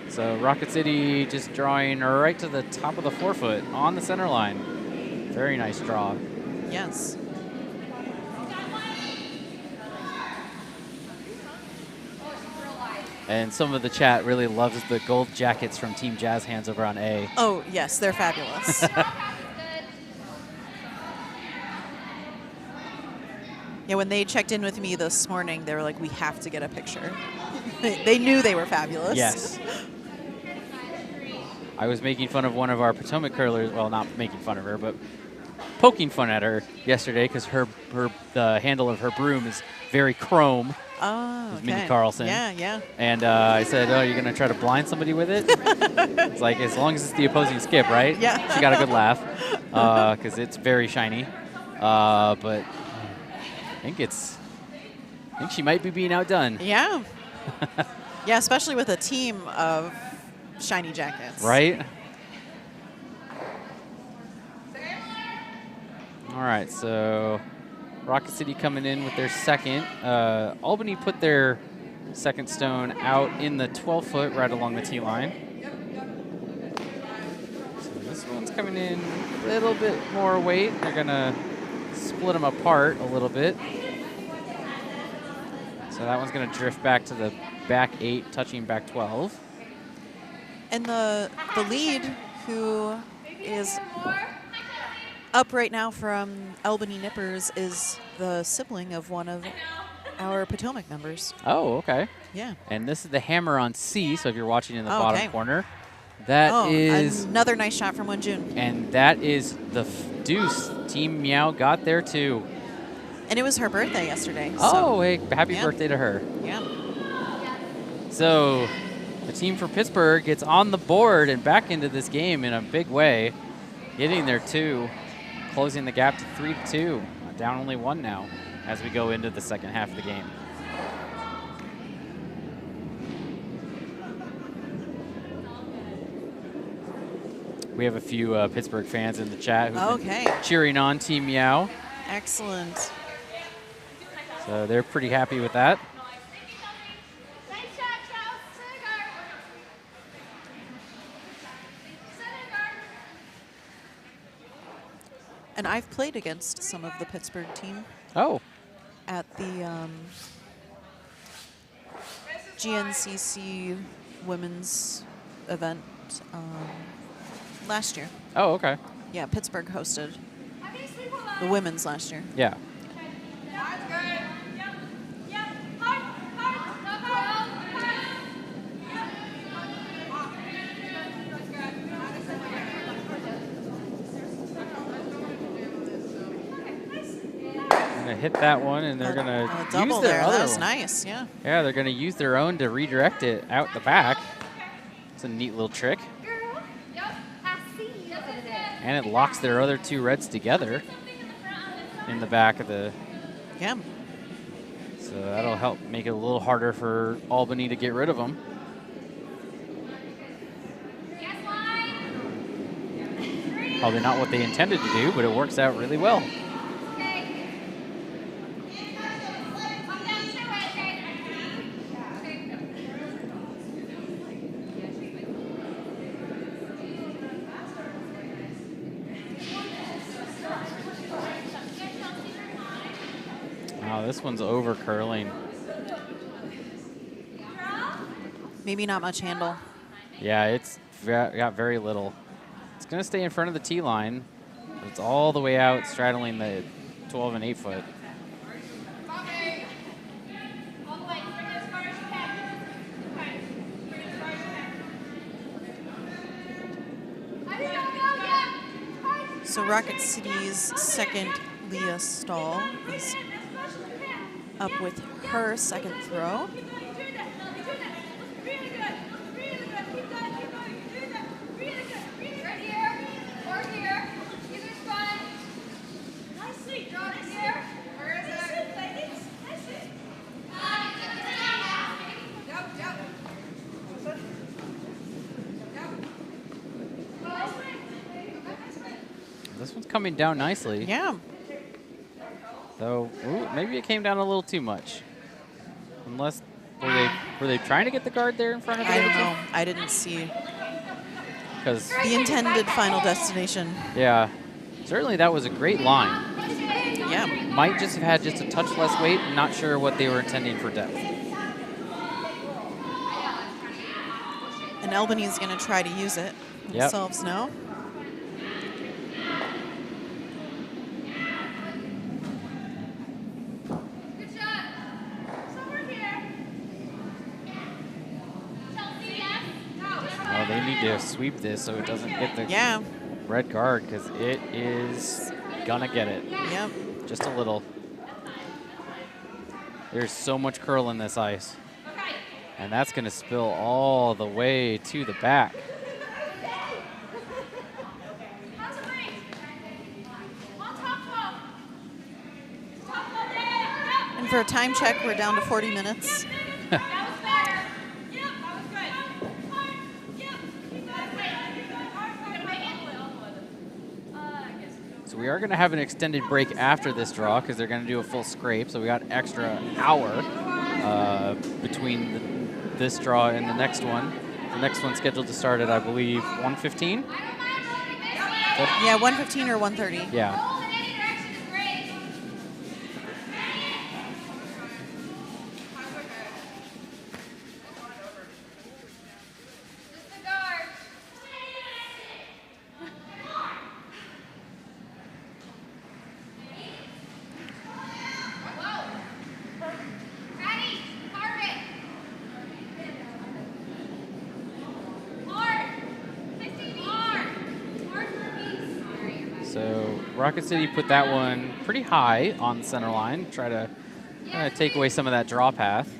So Rocket City just drawing right to the top of the 4-foot on the center line. Very nice draw. Yes. And some of the chat really loves the gold jackets from Team Jazz Hands over on A. Oh, yes, they're fabulous. Yeah, when they checked in with me this morning, they were like, we have to get a picture. They knew they were fabulous. Yes. I was making fun of one of our Potomac curlers. Well, not making fun of her, but poking fun at her yesterday because the handle of her broom is very chrome. Oh, okay. Mini Carlson. Yeah, yeah. And I said, oh, you're going to try to blind somebody with it? It's like, as long as it's the opposing skip, right? Yeah. She got a good laugh because it's very shiny. But I think she might be being outdone. Yeah. Yeah, especially with a team of shiny jackets. Right? All right, so Rocket City coming in with their second. Albany put their second stone out in the 12-foot right along the tee line. So this one's coming in a little bit more weight. They're going to split them apart a little bit. So that one's going to drift back to the back 8, touching back 12. And the lead, who is up right now from Albany Nippers, is the sibling of one of our Potomac members. Oh, okay. Yeah. And this is the hammer on C, so if you're watching in the bottom corner, that is another nice shot from Wenjun. And that is the deuce. Team MEOW got there too. And it was her birthday yesterday. Oh, hey, happy birthday to her. Yeah. So the team for Pittsburgh gets on the board and back into this game in a big way, getting there too, closing the gap to 3-2. Down only 1 now as we go into the second half of the game. We have a few Pittsburgh fans in the chat who've been cheering on Team MEOW. Excellent. So they're pretty happy with that. And I've played against some of the Pittsburgh team. Oh. At the GNCC women's event last year. Oh, okay. Yeah, Pittsburgh hosted the women's last year. Yeah. Hit that one, and they're going to use their other one. That was nice, yeah. Yeah, they're going to use their own to redirect it out the back. It's a neat little trick. And it locks their other 2 reds together in the back of the... Yeah. So that'll help make it a little harder for Albany to get rid of them. Probably not what they intended to do, but it works out really well. This one's over curling. Maybe not much handle. Yeah, it's got very little. It's going to stay in front of the tee line. It's all the way out, straddling the 12 and 8 foot. So Rocket City's second Leah Stahl is up with her second throw. This one's coming down nicely. Yeah. Though, maybe it came down a little too much. Unless, were they trying to get the guard there in front of the I don't know. I didn't see. Because the intended final destination. Yeah. Certainly that was a great line. Yeah. Might just have had just a touch less weight. Not sure what they were intending for depth. And Albany is going to try to use it themselves now. Oh, they need to sweep this so it doesn't get the red guard, because it is gonna get it. Yep. Just a little. There's so much curl in this ice. And that's gonna spill all the way to the back. And for a time check, we're down to 40 minutes. So we are going to have an extended break after this draw because they're going to do a full scrape. So we got an extra hour between this draw and the next one. The next one's scheduled to start at, I believe, 1:15? Yeah, 1:15 or 1:30. Yeah. Rocket City put that one pretty high on the center line, try to take away some of that draw path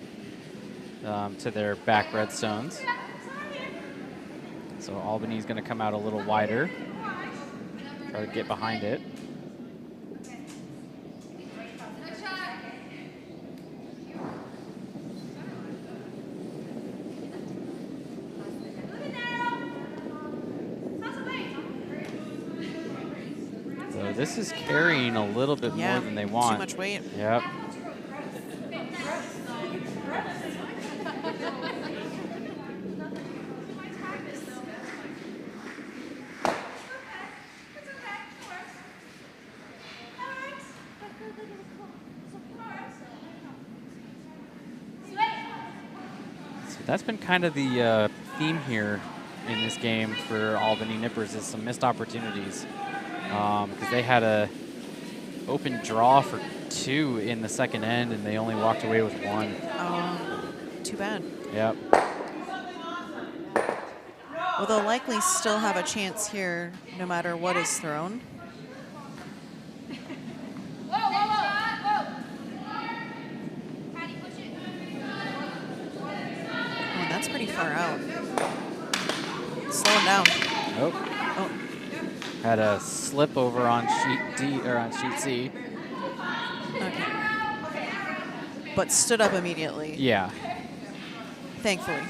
to their back red stones. So Albany's going to come out a little wider, try to get behind it. This is carrying a little bit more than they want. Too much weight. Yep. So that's been kind of the theme here in this game for Albany Nippers, is some missed opportunities. Because they had a open draw for 2 in the second end, and they only walked away with 1. Too bad. Yep. Well, they'll likely still have a chance here, no matter what is thrown. Oh, that's pretty far out. Slow him down. Oh. Had a slip over on sheet D or on sheet C. Okay. But stood up immediately. Yeah. Thankfully.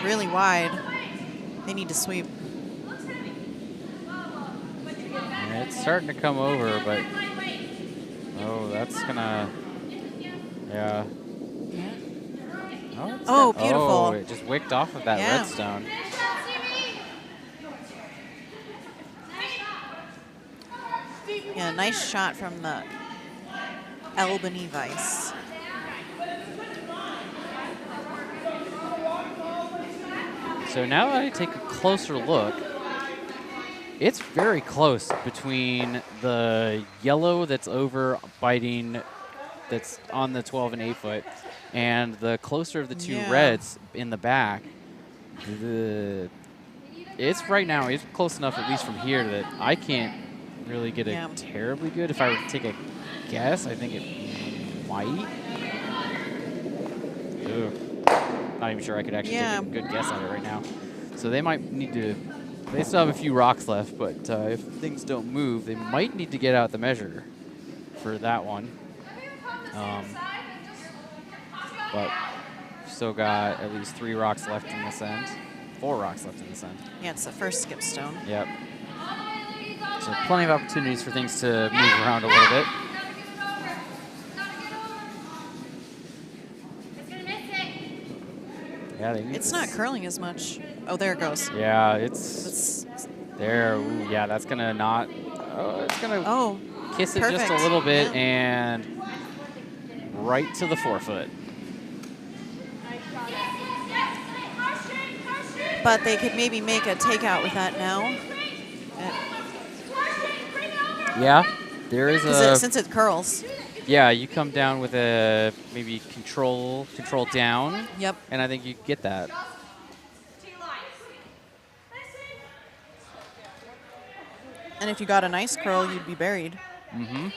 Really wide. They need to sweep. Yeah, it's starting to come over, but that's gonna, yeah. Oh, beautiful. Oh, it just wicked off of that redstone. Yeah, nice shot from the Albany Vice. So now that I take a closer look, it's very close between the yellow that's over biting, that's on the 12 and 8 foot, and the closer of the 2 reds in the back. It's right now, it's close enough, at least from here, that I can't really get a terribly good. If I were to take a guess, I think it might. Ugh. Not even sure I could actually take a good guess at it right now. So they might need to, they still have a few rocks left, but if things don't move, they might need to get out the measure for that one. But we've still got at least 3 rocks left in this end. 4 rocks left in this end. Yeah, it's the first skip stone. Yep. So plenty of opportunities for things to move around a little bit. Yeah, it's not curling as much. Oh, there it goes. Yeah, it's there. Ooh, yeah, that's gonna not. Oh, it's gonna kiss it perfect. just a little bit and right to the forefoot. But they could maybe make a takeout with that now. Yeah, there is a. Since it curls. Yeah, you come down with a maybe control down. Yep. And I think you get that. And if you got a nice curl, you'd be buried. Mm-hmm.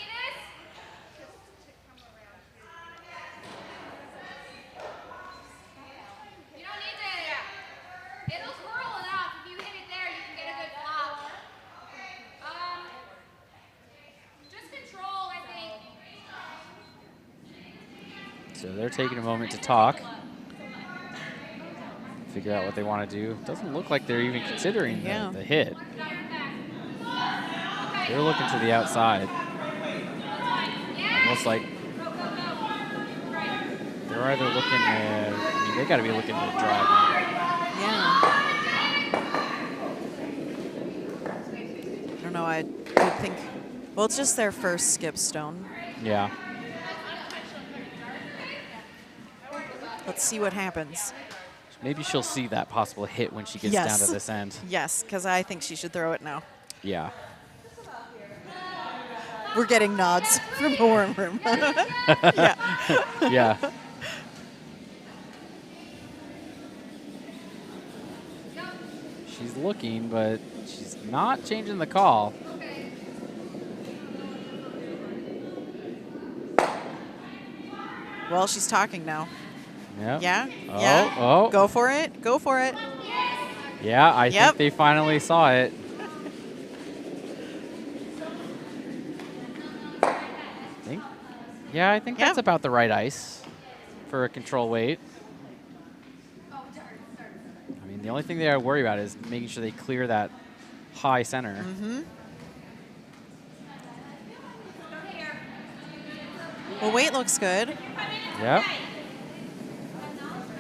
So they're taking a moment to talk, figure out what they want to do. Doesn't look like they're even considering the hit. They're looking to the outside. Almost like they're either looking at, I mean, they got to be looking to drive. Yeah. I don't know, I would think, well, it's just their first skip stone. Yeah. Let's see what happens. Maybe she'll see that possible hit when she gets down to this end. Yes, because I think she should throw it now. Yeah. We're getting nods from the warm room. Yeah. Yeah. She's looking, but she's not changing the call. Well, she's talking now. Yep. Yeah? Oh, yeah? oh. Go for it. Go for it. Yeah, I think they finally saw it. I think that's about the right ice for a control weight. I mean, the only thing they gotta worry about is making sure they clear that high center. Mm-hmm. Well, weight looks good. Yep.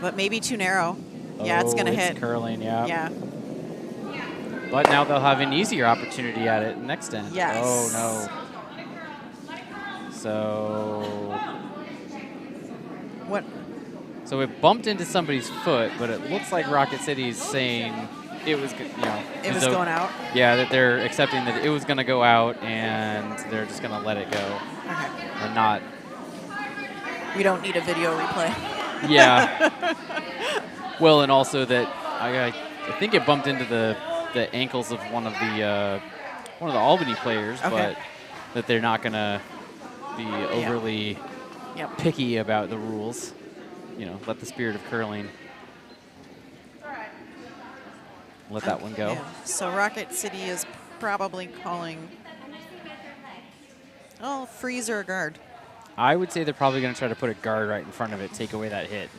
But maybe too narrow. Yeah, it's gonna hit. It's curling, yeah. Yeah. But now they'll have an easier opportunity at it next end. Yes. Oh, no. So what? So it bumped into somebody's foot, but it looks like Rocket City's saying it was, it was going out. Yeah, that they're accepting that it was going to go out, and they're just going to let it go. Okay. And not. We don't need a video replay. Yeah. Well, and also that I think it bumped into the ankles of one of the Albany players, but that they're not going to be overly picky about the rules. Let the spirit of curling let that one go. Yeah. So Rocket City is probably calling, freeze or a guard. I would say they're probably going to try to put a guard right in front of it, take away that hit.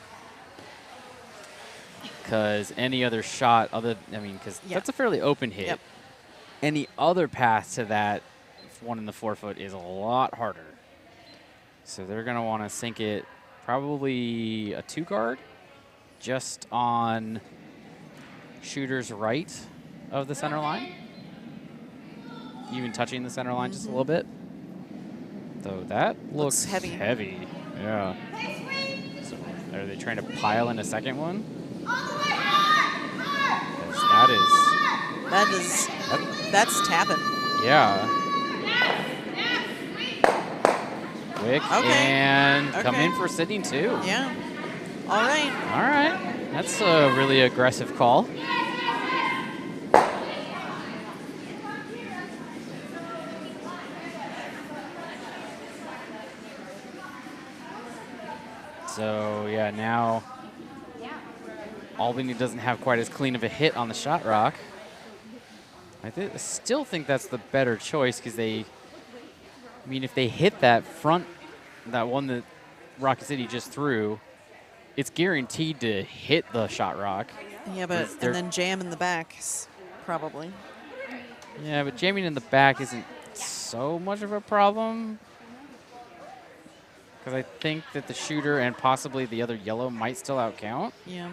Because any other shot, because that's a fairly open hit. Yep. Any other path to that one in the forefoot is a lot harder. So they're going to want to sink it probably a 2 guard just on shooter's right of the center line. Even touching the center line just a little bit. Though that looks heavy. Yeah. So are they trying to pile in a second one? That's tapping. Yeah. Quick and come in for sitting 2. Yeah. All right. All right. That's a really aggressive call. So, yeah, now Albany doesn't have quite as clean of a hit on the shot rock. I still think that's the better choice because if they hit that one that Rocket City just threw, it's guaranteed to hit the shot rock. Yeah, but and then jam in the back, probably. Yeah, but jamming in the back isn't so much of a problem. Because I think that the shooter and possibly the other yellow might still outcount. Yeah.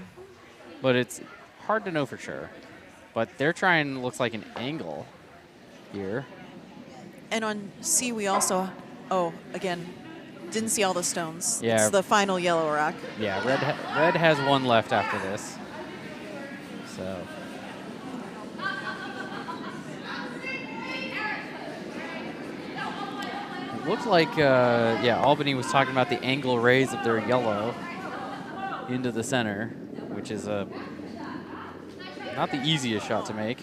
But it's hard to know for sure. But they're trying, looks like, an angle here. And on C, we also, again, didn't see all the stones. Yeah. It's the final yellow rock. Yeah, red has one left after this. So. It looks like, yeah, Albany was talking about the angle raise of their yellow into the center, which is not the easiest shot to make.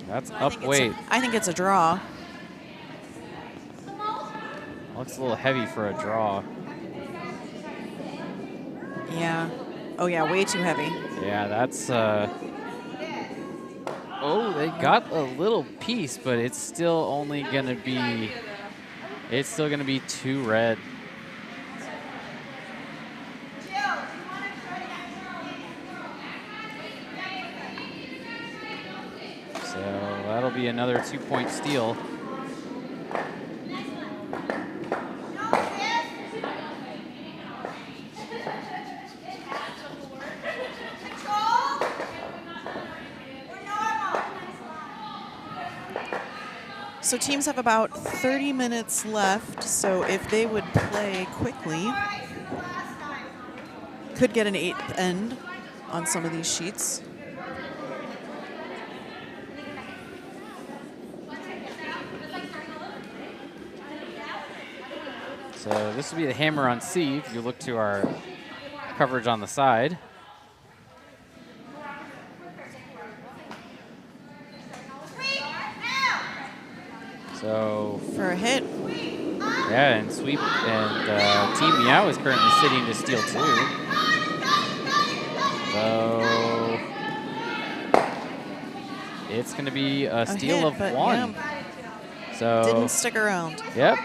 That's up weight. I think it's a draw. Looks a little heavy for a draw. Yeah. Oh, yeah, way too heavy. Yeah, that's... oh, they got a little piece, but it's still only going to be... It's still going to be 2 red. So that'll be another 2-point steal. So teams have about 30 minutes left, so if they would play quickly, could get an 8th end on some of these sheets. So this will be the hammer on C if you look to our coverage on the side. So for a hit. Yeah, and sweep, and Team MEOW is currently sitting to steal 2. So it's going to be a steal hit, of 1. Yeah. So didn't stick around. Yep.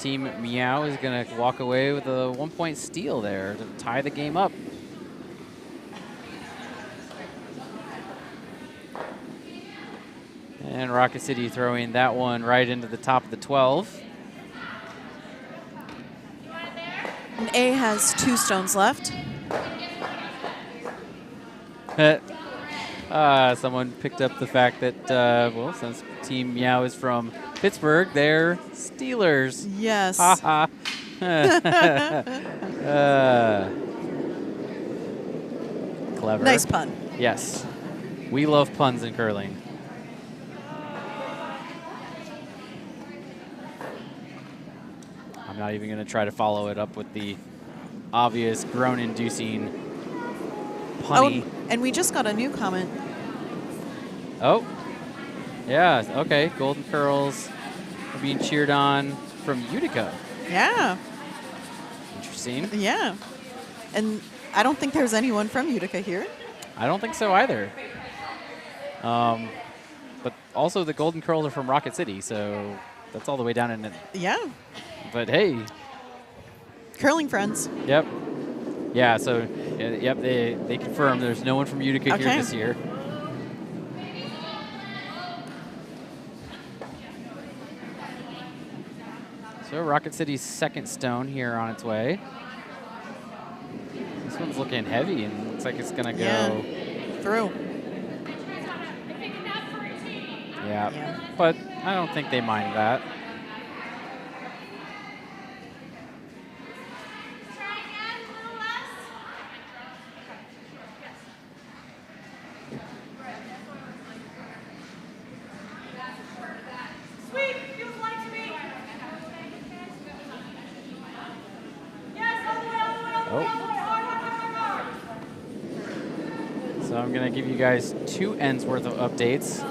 Team MEOW is going to walk away with a 1-point steal there to tie the game up. And Rocket City throwing that one right into the top of the 12. And A has 2 stones left. Someone picked up the fact that, well, since Team MEOW is from Pittsburgh, they're Steelers. Yes. Ha clever. Nice pun. Yes. We love puns in curling. I'm not even going to try to follow it up with the obvious groan-inducing punny. Oh, and we just got a new comment. Oh, yeah, okay. Golden Curls are being cheered on from Utica. Yeah. Interesting. Yeah. And I don't think there's anyone from Utica here. I don't think so either. But also the Golden Curls are from Rocket City, so that's all the way down in it. Yeah. But hey. Curling friends. Yep. Yeah, so, yep, they confirmed there's no one from Utica here this year. So Rocket City's 2nd stone here on its way. This one's looking heavy and looks like it's going to go through. Yeah, but I don't think they mind that. So I'm going to give you guys 2 ends worth of updates.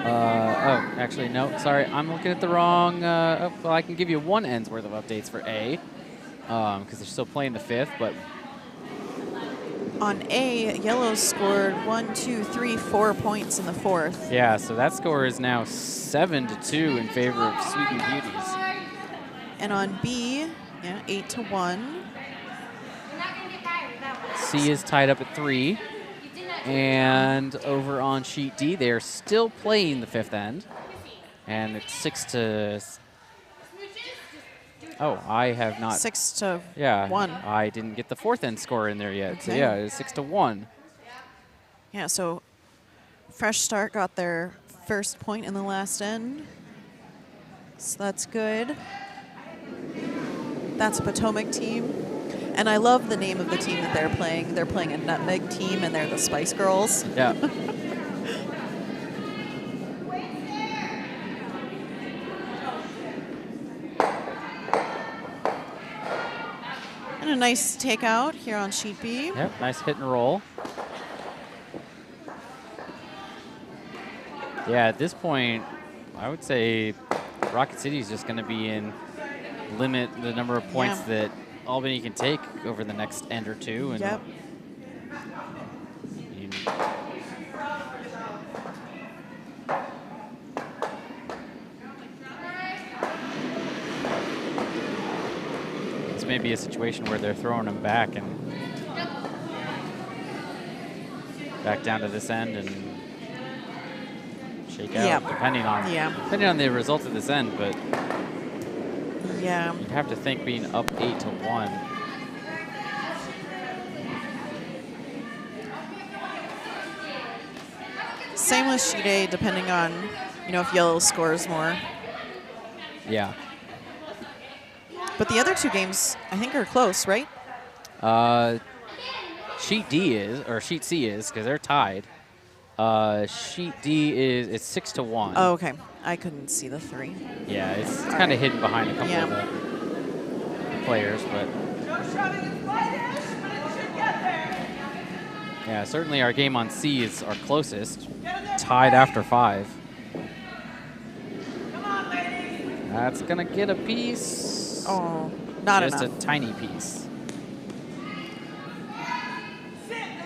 Oh, actually, no, sorry. I'm looking at the wrong. Well, I can give you 1 end's worth of updates for A because they're still playing the 5th. But On A, yellow scored 1, 2, 3, 4 points in the fourth. Yeah, so that score is now 7-2 in favor of Sweeping Beauties. And on B, yeah, 8-1. C is tied up at 3. And over on sheet D, they're still playing the fifth end. And it's 6-. Oh, I have not. 6-1. Yeah, I didn't get the fourth end score in there yet. Okay. So yeah, it's 6-1. Yeah, so Fresh Start got their first point in the last end. So that's good. That's a Potomac team. And I love the name of the team that they're playing. They're playing a Nutmeg team, and they're the Spice Girls. Yeah. And a nice takeout here on sheet B. Yep, nice hit and roll. Yeah, at this point, I would say Rocket City is just going to be in limit the number of points that Albany can take over the next end or two. And yep. This may be a situation where they're throwing them back and back down to this end and shake out, depending on the results of this end. But yeah, you'd have to think being up 8-1. Same with sheet A, depending on, if yellow scores more. Yeah. But the other two games, I think, are close, right? Sheet D is, or sheet C is, because they're tied. Sheet D it's 6-1. Oh, okay. I couldn't see the 3. Yeah, it's kind of hidden behind a couple of the players, but yeah, certainly our game on C is our closest, tied after 5. That's gonna get a piece. Oh, not enough. Just a tiny piece.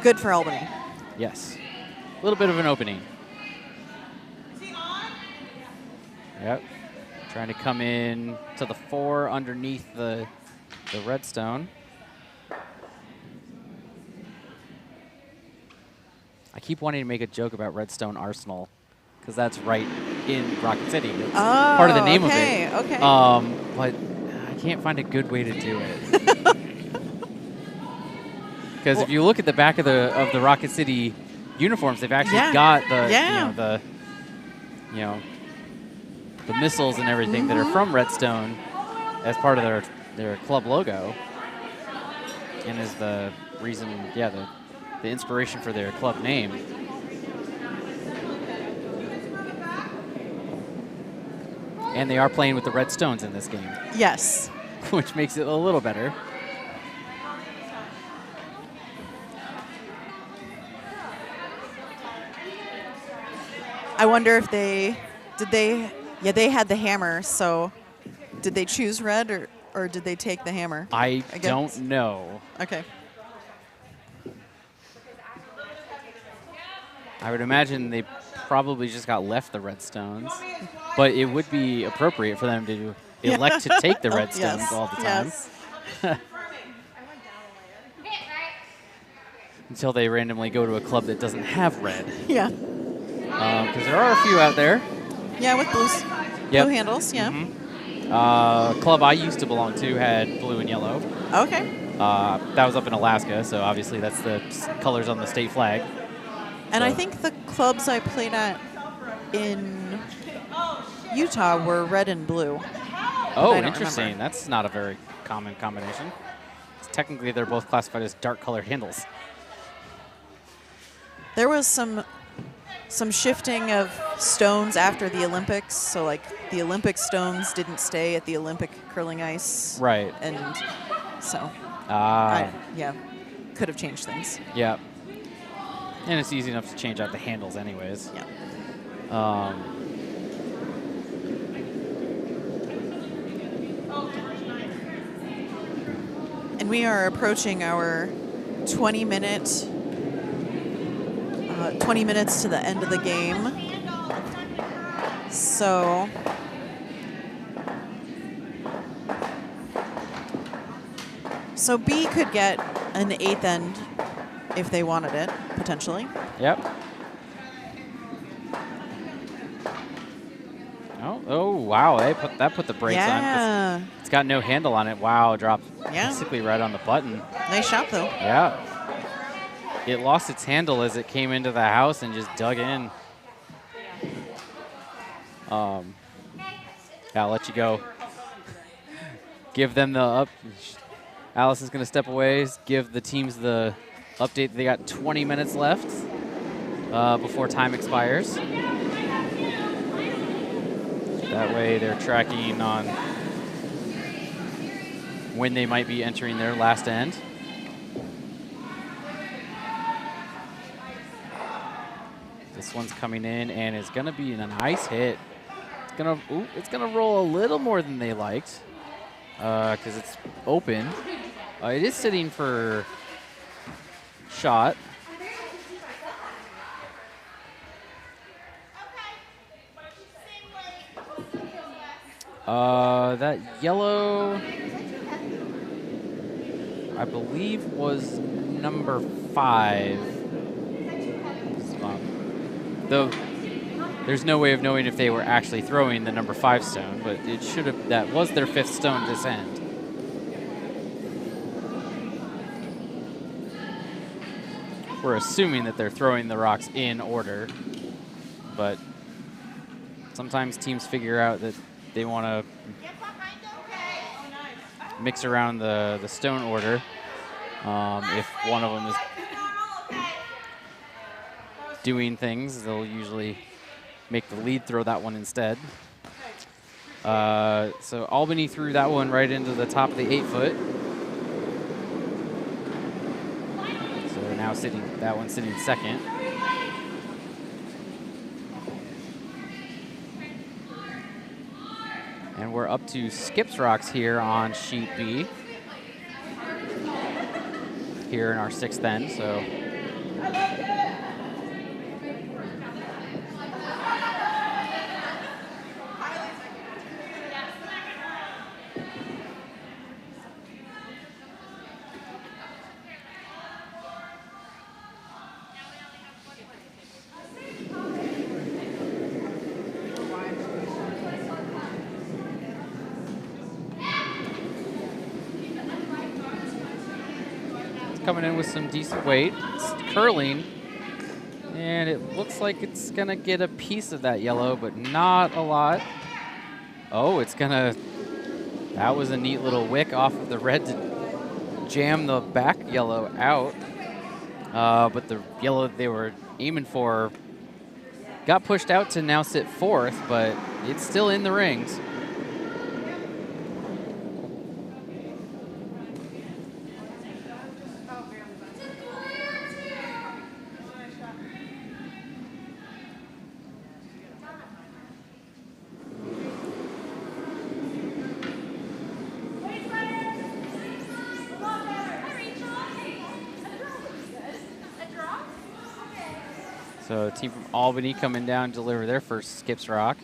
Good for Albany. Yes. A little bit of an opening. Yep. Trying to come in to the 4 underneath the redstone. I keep wanting to make a joke about Redstone Arsenal because that's right in Rocket City. It's part of the name of it. Okay. But I can't find a good way to do it. Because if you look at the back of the Rocket City uniforms, they've actually got the the missiles and everything that are from Redstone as part of their club logo, and is the reason, the inspiration for their club name. And they are playing with the Redstones in this game. Yes. Which makes it a little better. I wonder if they had the hammer, so did they choose red or did they take the hammer? I don't know. Okay. I would imagine they probably just got left the Redstones, but it would be appropriate for them to elect to take the Redstones all the time. Yes. Until they randomly go to a club that doesn't have red. Yeah. Because there are a few out there. Yeah, with blue handles, yeah. Club I used to belong to had blue and yellow. Okay. That was up in Alaska, so obviously that's the colors on the state flag. And I think the clubs I played at in Utah were red and blue. Oh, interesting. That's not a very common combination. Technically, they're both classified as dark colored handles. There was some shifting of stones after the Olympics, so like the Olympic stones didn't stay at the Olympic curling ice. Right. And so, could have changed things. Yeah. And it's easy enough to change out the handles anyways. Yeah. And we are approaching our 20 minutes to the end of the game. So B could get an 8th end if they wanted it, potentially. Yep. Oh, wow. That put the brakes on. It's got no handle on it. Wow, dropped basically right on the button. Nice shot, though. Yeah. It lost its handle as it came into the house and just dug in. Yeah, I'll let you go. Give them the up. Allison's going to step away, give the teams the update. They got 20 minutes left before time expires. That way they're tracking on when they might be entering their last end. This one's coming in and is going to be a nice hit. It's gonna roll a little more than they liked because it's open. It is sitting for shot. That yellow, I believe, was number 5. Though there's no way of knowing if they were actually throwing the number 5 stone, but it should have. That was their 5th stone this end. We're assuming that they're throwing the rocks in order, but sometimes teams figure out that they want to mix around the stone order. If one of them is doing things, they'll usually make the lead throw that one instead. So Albany threw that one right into the top of the 8-foot. So they're now that one's sitting second. And we're up to Skips Rocks here on sheet B. Here in our 6th end, so. Coming in with some decent weight. It's curling, and it looks like it's gonna get a piece of that yellow, but not a lot. Oh, it's gonna, that was a neat little wick off of the red to jam the back yellow out. But the yellow they were aiming for got pushed out to now sit 4th, but it's still in the rings. So a team from Albany coming down to deliver their first Skips Rock.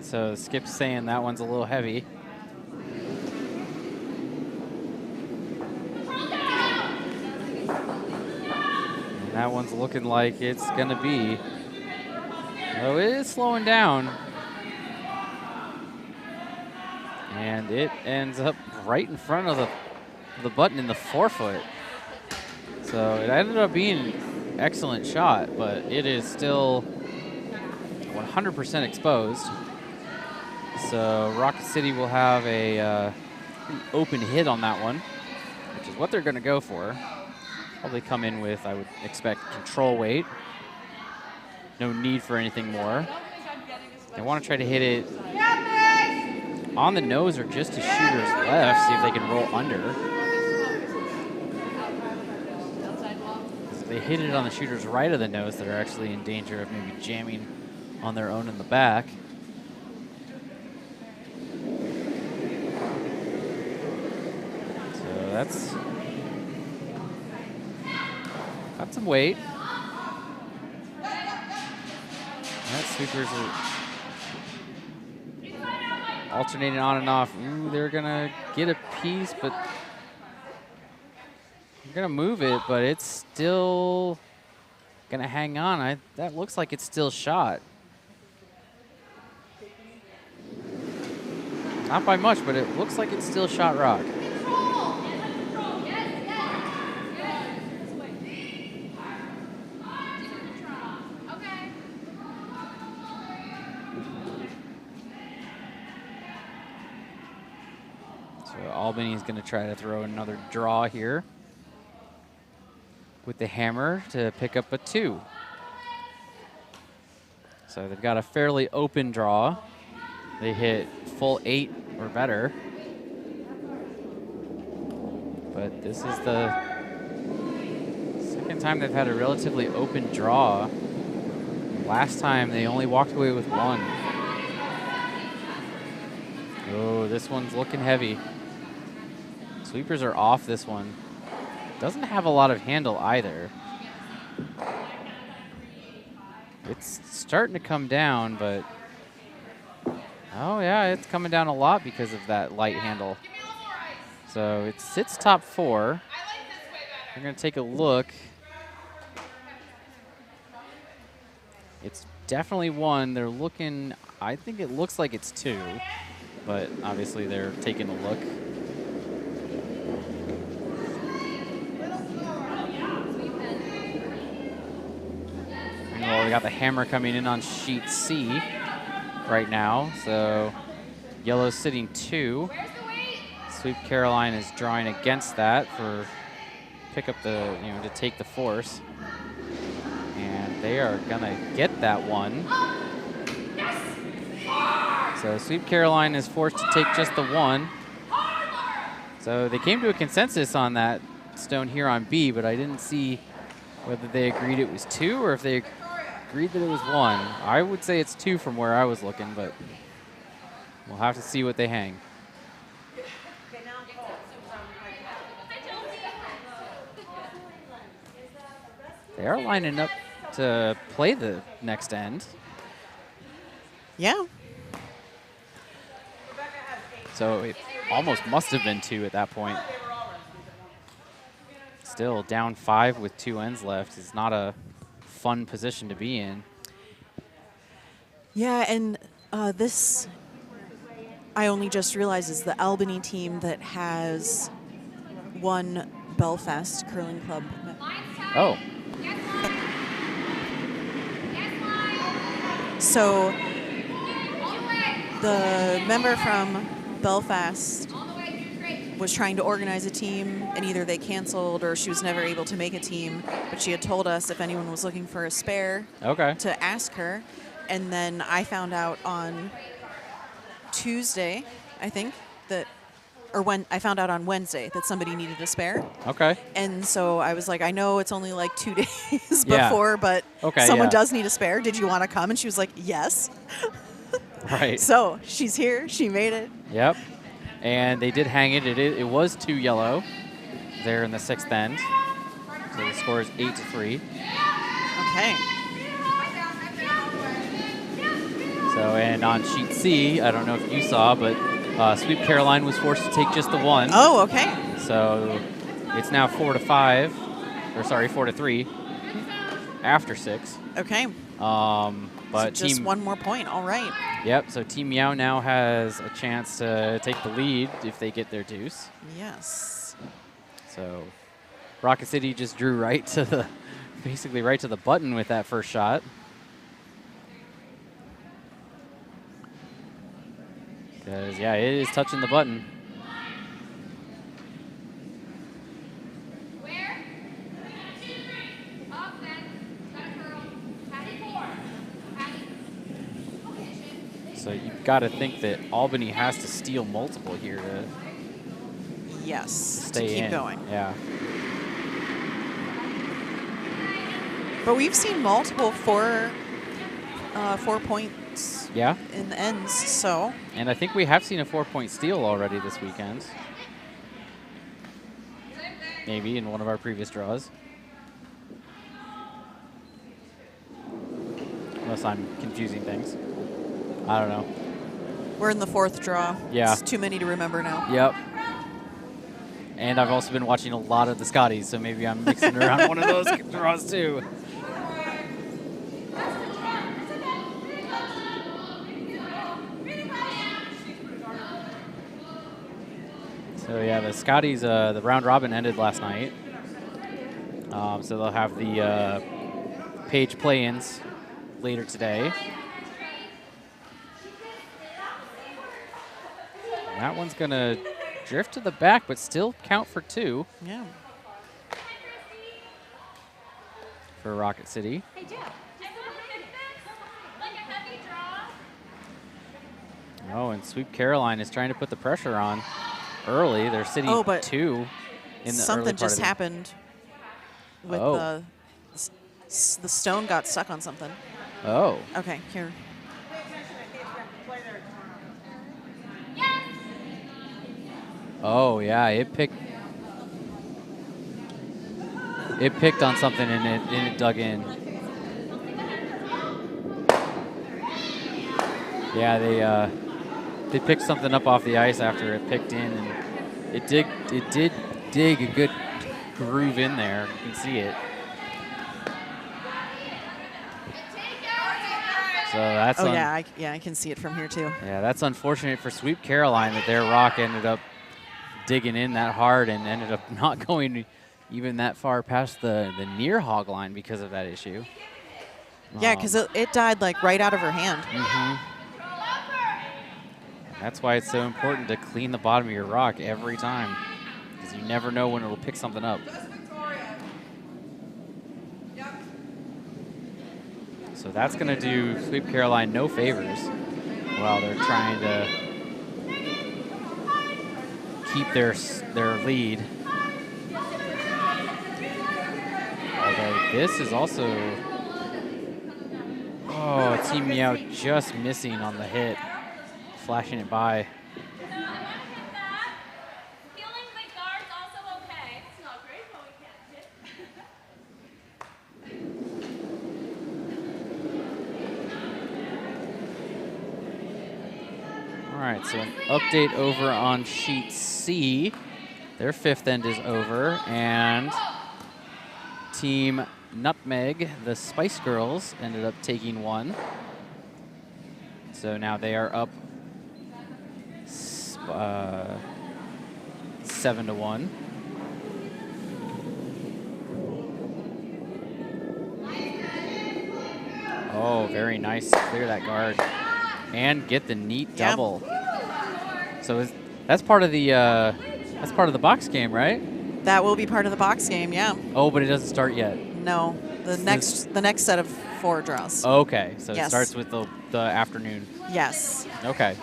So Skip's saying that one's a little heavy. And that one's looking like it's going to be. Oh, it is slowing down. And it ends up right in front of the button in the 4-foot. So it ended up being an excellent shot, but it is still 100% exposed. So Rocket City will have a open hit on that one, which is what they're going to go for. Probably come in with, I would expect, control weight. No need for anything more. They want to try to hit it on the nose or just to shooter's left, see if they can roll under. If they hit it on the shooter's right of the nose, they're actually in danger of maybe jamming on their own in the back. So that's got some weight. That sweepers are alternating on and off. Ooh, they're gonna get a piece, but they're gonna move it, but it's still gonna hang on. That looks like it's still shot. Not by much, but it looks like it's still shot rock. Albany's going to try to throw another draw here with the hammer to pick up a 2. So they've got a fairly open draw. They hit full 8 or better. But this is the second time they've had a relatively open draw. Last time they only walked away with 1. Oh, this one's looking heavy. Sweepers are off this one. Doesn't have a lot of handle either. It's starting to come down, but oh yeah, it's coming down a lot because of that light handle. So it sits top 4. We're gonna take a look. It's definitely 1. They're looking, I think it looks like it's 2, but obviously they're taking a look. Well, we got the hammer coming in on sheet C right now. So yellow's sitting 2. Sweep Caroline is drawing against that for pick up the, to take the force. And they are gonna get that one. So Sweep Caroline is forced to take just the 1. So they came to a consensus on that stone here on B, but I didn't see whether they agreed it was 2 or if they agreed that it was 1. I would say it's 2 from where I was looking, but we'll have to see what they hang. They are lining up to play the next end. Yeah. So it almost must have been 2 at that point. Still down 5 with 2 ends left is not a fun position to be in. Yeah, and this, I only just realized, is the Albany team that has won Belfast Curling Club. Oh. So the member from Belfast was trying to organize a team, and either they canceled or she was never able to make a team, but she had told us if anyone was looking for a spare to ask her. And then I found out on Tuesday, I think, that, or when I found out on Wednesday that somebody needed a spare. Okay. And so I was like, I know it's only like 2 days before, but someone does need a spare. Did you want to come? And she was like, yes. Right. So she's here. She made it. Yep. And they did hang it. It was 2 yellow there in the 6th end. So the score is 8-3. Okay. So, and on sheet C, I don't know if you saw, but Sweep Caroline was forced to take just the 1. Oh, okay. So it's now 4-5, or sorry, 4-3 after 6. Okay. But so just 1 more point. All right. Yep. So Team MEOW now has a chance to take the lead if they get their deuce. Yes. So Rocket City just drew right to the, basically right to the button with that first shot. Because, yeah, it is touching the button. So you've got to think that Albany has to steal multiple here to stay to keep in. going. Yeah. But we've seen multiple 4 points Yeah. in the ends, so. And I think we have seen a 4-point steal already this weekend. Maybe in one of our previous draws. Unless I'm confusing things. I don't know. We're in the 4th draw. Yeah. It's too many to remember now. Yep. And I've also been watching a lot of the Scotties, so maybe I'm mixing around one of those draws too. So yeah, the Scotties, the round robin ended last night. So they'll have the page play-ins later today. And that one's gonna drift to the back, but still count for 2. Yeah. For Rocket City. Oh, and Sweep Caroline is trying to put the pressure on early. They're sitting 2 in the early something part just of the happened with the stone got stuck on something. Oh. Okay, here. Oh yeah, it picked on something and it dug in. Yeah, they picked something up off the ice after it picked in, and it did dig a good groove in there. You can see it. So that's I can see it from here too. Yeah, that's unfortunate for Sweep Caroline that their rock ended up digging in that hard and ended up not going even that far past the near hog line because of that issue. Yeah, because it died like right out of her hand. That's why it's so important to clean the bottom of your rock every time, because you never know when it'll pick something up. So that's going to do Sweep Caroline no favors while they're trying to keep their lead. Although this is also, Team MEOW just missing on the hit, flashing it by. All right, so an update over on sheet C. Their 5th end is over, and Team Nutmeg, the Spice Girls, ended up taking 1. So now they are up 7-1. Oh, very nice. Clear that guard and get the neat double. So that's part of the box game, right? That will be part of the box game, yeah. Oh, but it doesn't start yet. No, the next set of 4 draws. Okay, so yes. It starts with the afternoon. Yes. Okay.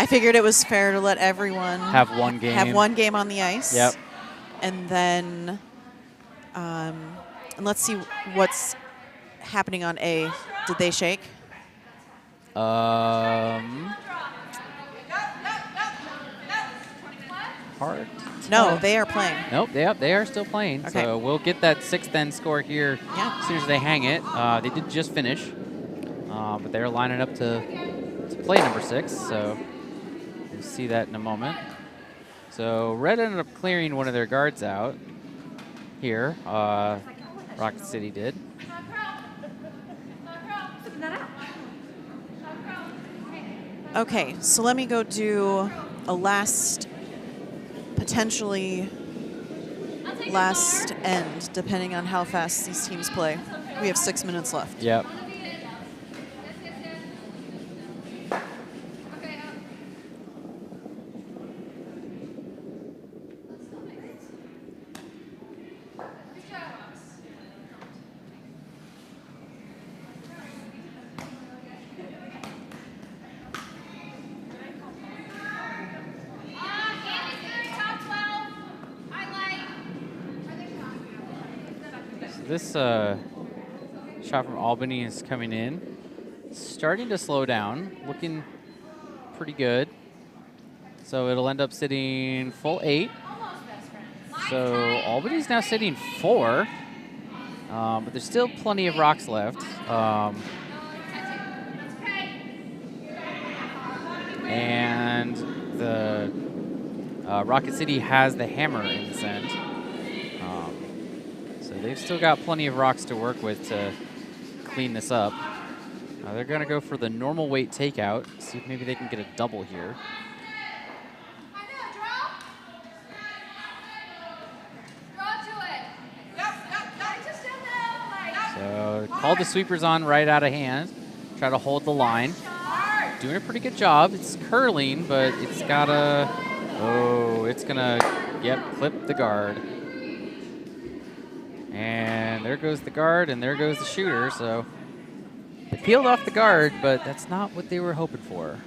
I figured it was fair to let everyone have one game. Have one game on the ice. Yep. And then, and let's see what's happening on A. Did they shake? Hard. No, they are playing. Nope, they are still playing. Okay. So we'll get that 6th end score here as soon as they hang it. They did just finish, but they're lining up to play number 6. So we'll see that in a moment. So Red ended up clearing one of their guards out here. Rocket City did. Okay, so let me go do a potentially last end, depending on how fast these teams play. We have 6 minutes left. Yep. this shot from Albany is coming in. Starting to slow down. Looking pretty good. So it'll end up sitting full 8. So Albany's now sitting 4. But there's still plenty of rocks left. And the Rocket City has the hammer in this end. So they've still got plenty of rocks to work with to clean this up. They're going to go for the normal weight takeout. See if maybe they can get a double here. So called the sweepers on right out of hand. Try to hold the line. Doing a pretty good job. It's curling, but it's got to, it's going to, clip the guard. And there goes the guard, and there goes the shooter. So they peeled off the guard, but that's not what they were hoping for.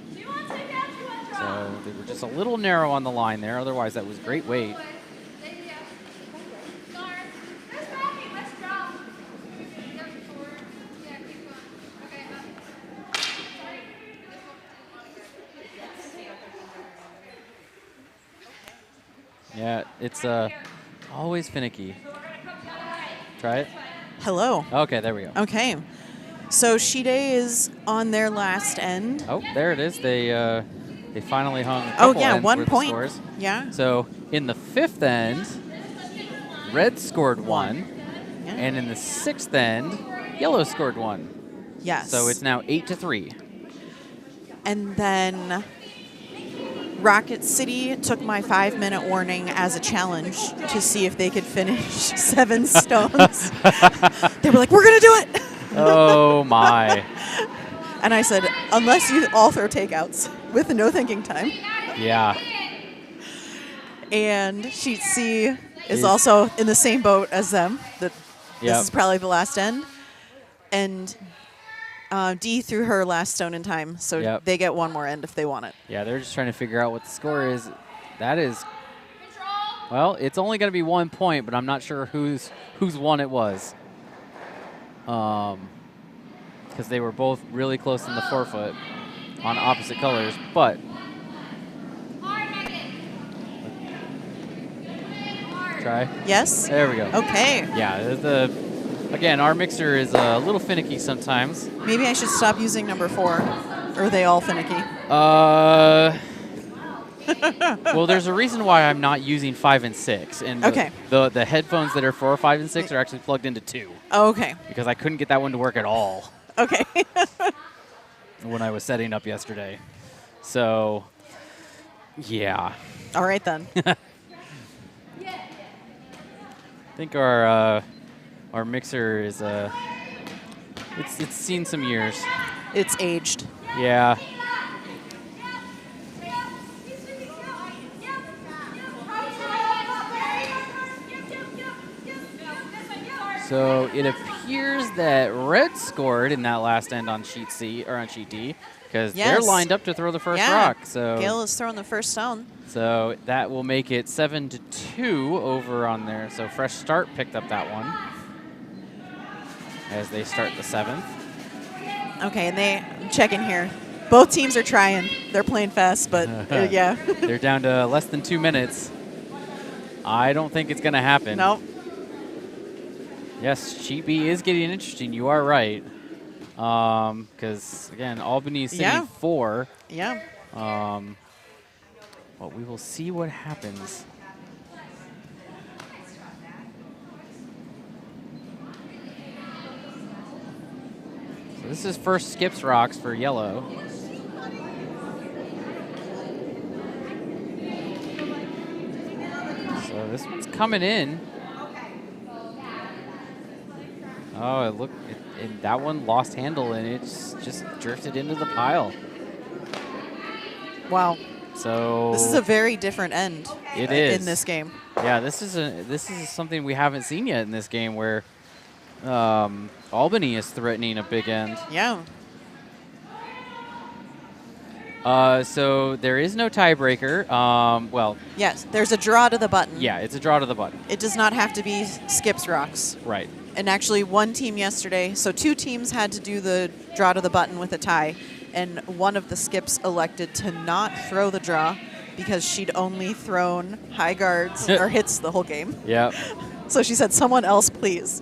So they were just a little narrow on the line there. Otherwise, that was great weight. Yeah, it's always finicky. Try it. Hello. Okay, there we go. Okay. So Shide is on their last end. Oh, there it is. They finally hung a couple ends 1 worth of point. scores. Yeah. So in the 5th end, red scored 1. Yeah. And in the 6th end, yellow scored 1. Yes. So it's now 8-3. And then Rocket City took my 5-minute warning as a challenge to see if they could finish 7 stones. They were like, we're going to do it. Oh, my. And I said, unless you all throw takeouts with no thinking time. Yeah. And Sheet C is also in the same boat as them. That this is probably the last end. And D threw her last stone in time, so they get 1 more end if they want it. Yeah, they're just trying to figure out what the score is. That is, well, it's only going to be 1 point, but I'm not sure whose one it was. Because they were both really close in the forefoot on opposite colors, but try. Yes. There we go. Okay. Yeah, again, our mixer is a little finicky sometimes. Maybe I should stop using number 4. Or are they all finicky? Well, there's a reason why I'm not using 5 and 6. And the headphones that are for 5 and 6 are actually plugged into 2. Oh, okay. Because I couldn't get that one to work at all. Okay. When I was setting up yesterday. So, yeah. All right, then. I think our mixer is it's seen some years. It's aged. Yeah. So it appears that red scored in that last end on sheet C or on sheet D because they're lined up to throw the first rock. So Gail is throwing the first stone. So that will make it 7-2 over on there. So Fresh Start picked up that one as they start the 7th. Okay, and check in here. Both teams are trying. They're playing fast, but yeah. They're down to less than 2 minutes. I don't think it's going to happen. Nope. Yes, sheet B is getting interesting. You are right. Because, again, Albany is sitting 4. Yeah. Well, we will see what happens. So this is first skips rocks for yellow. So this one's coming in. Oh, look, and that one lost handle, and it's just drifted into the pile. Wow. So this is a very different end. It is in this game. Yeah, this is something we haven't seen yet in this game, where Albany is threatening a big end. Yeah. So there is no tiebreaker. Well. Yes, there's a draw to the button. Yeah, it's a draw to the button. It does not have to be skips rocks. Right. And actually, one team yesterday, so 2 teams had to do the draw to the button with a tie, and one of the skips elected to not throw the draw because she'd only thrown high guards or hits the whole game. Yep. So she said, someone else, please.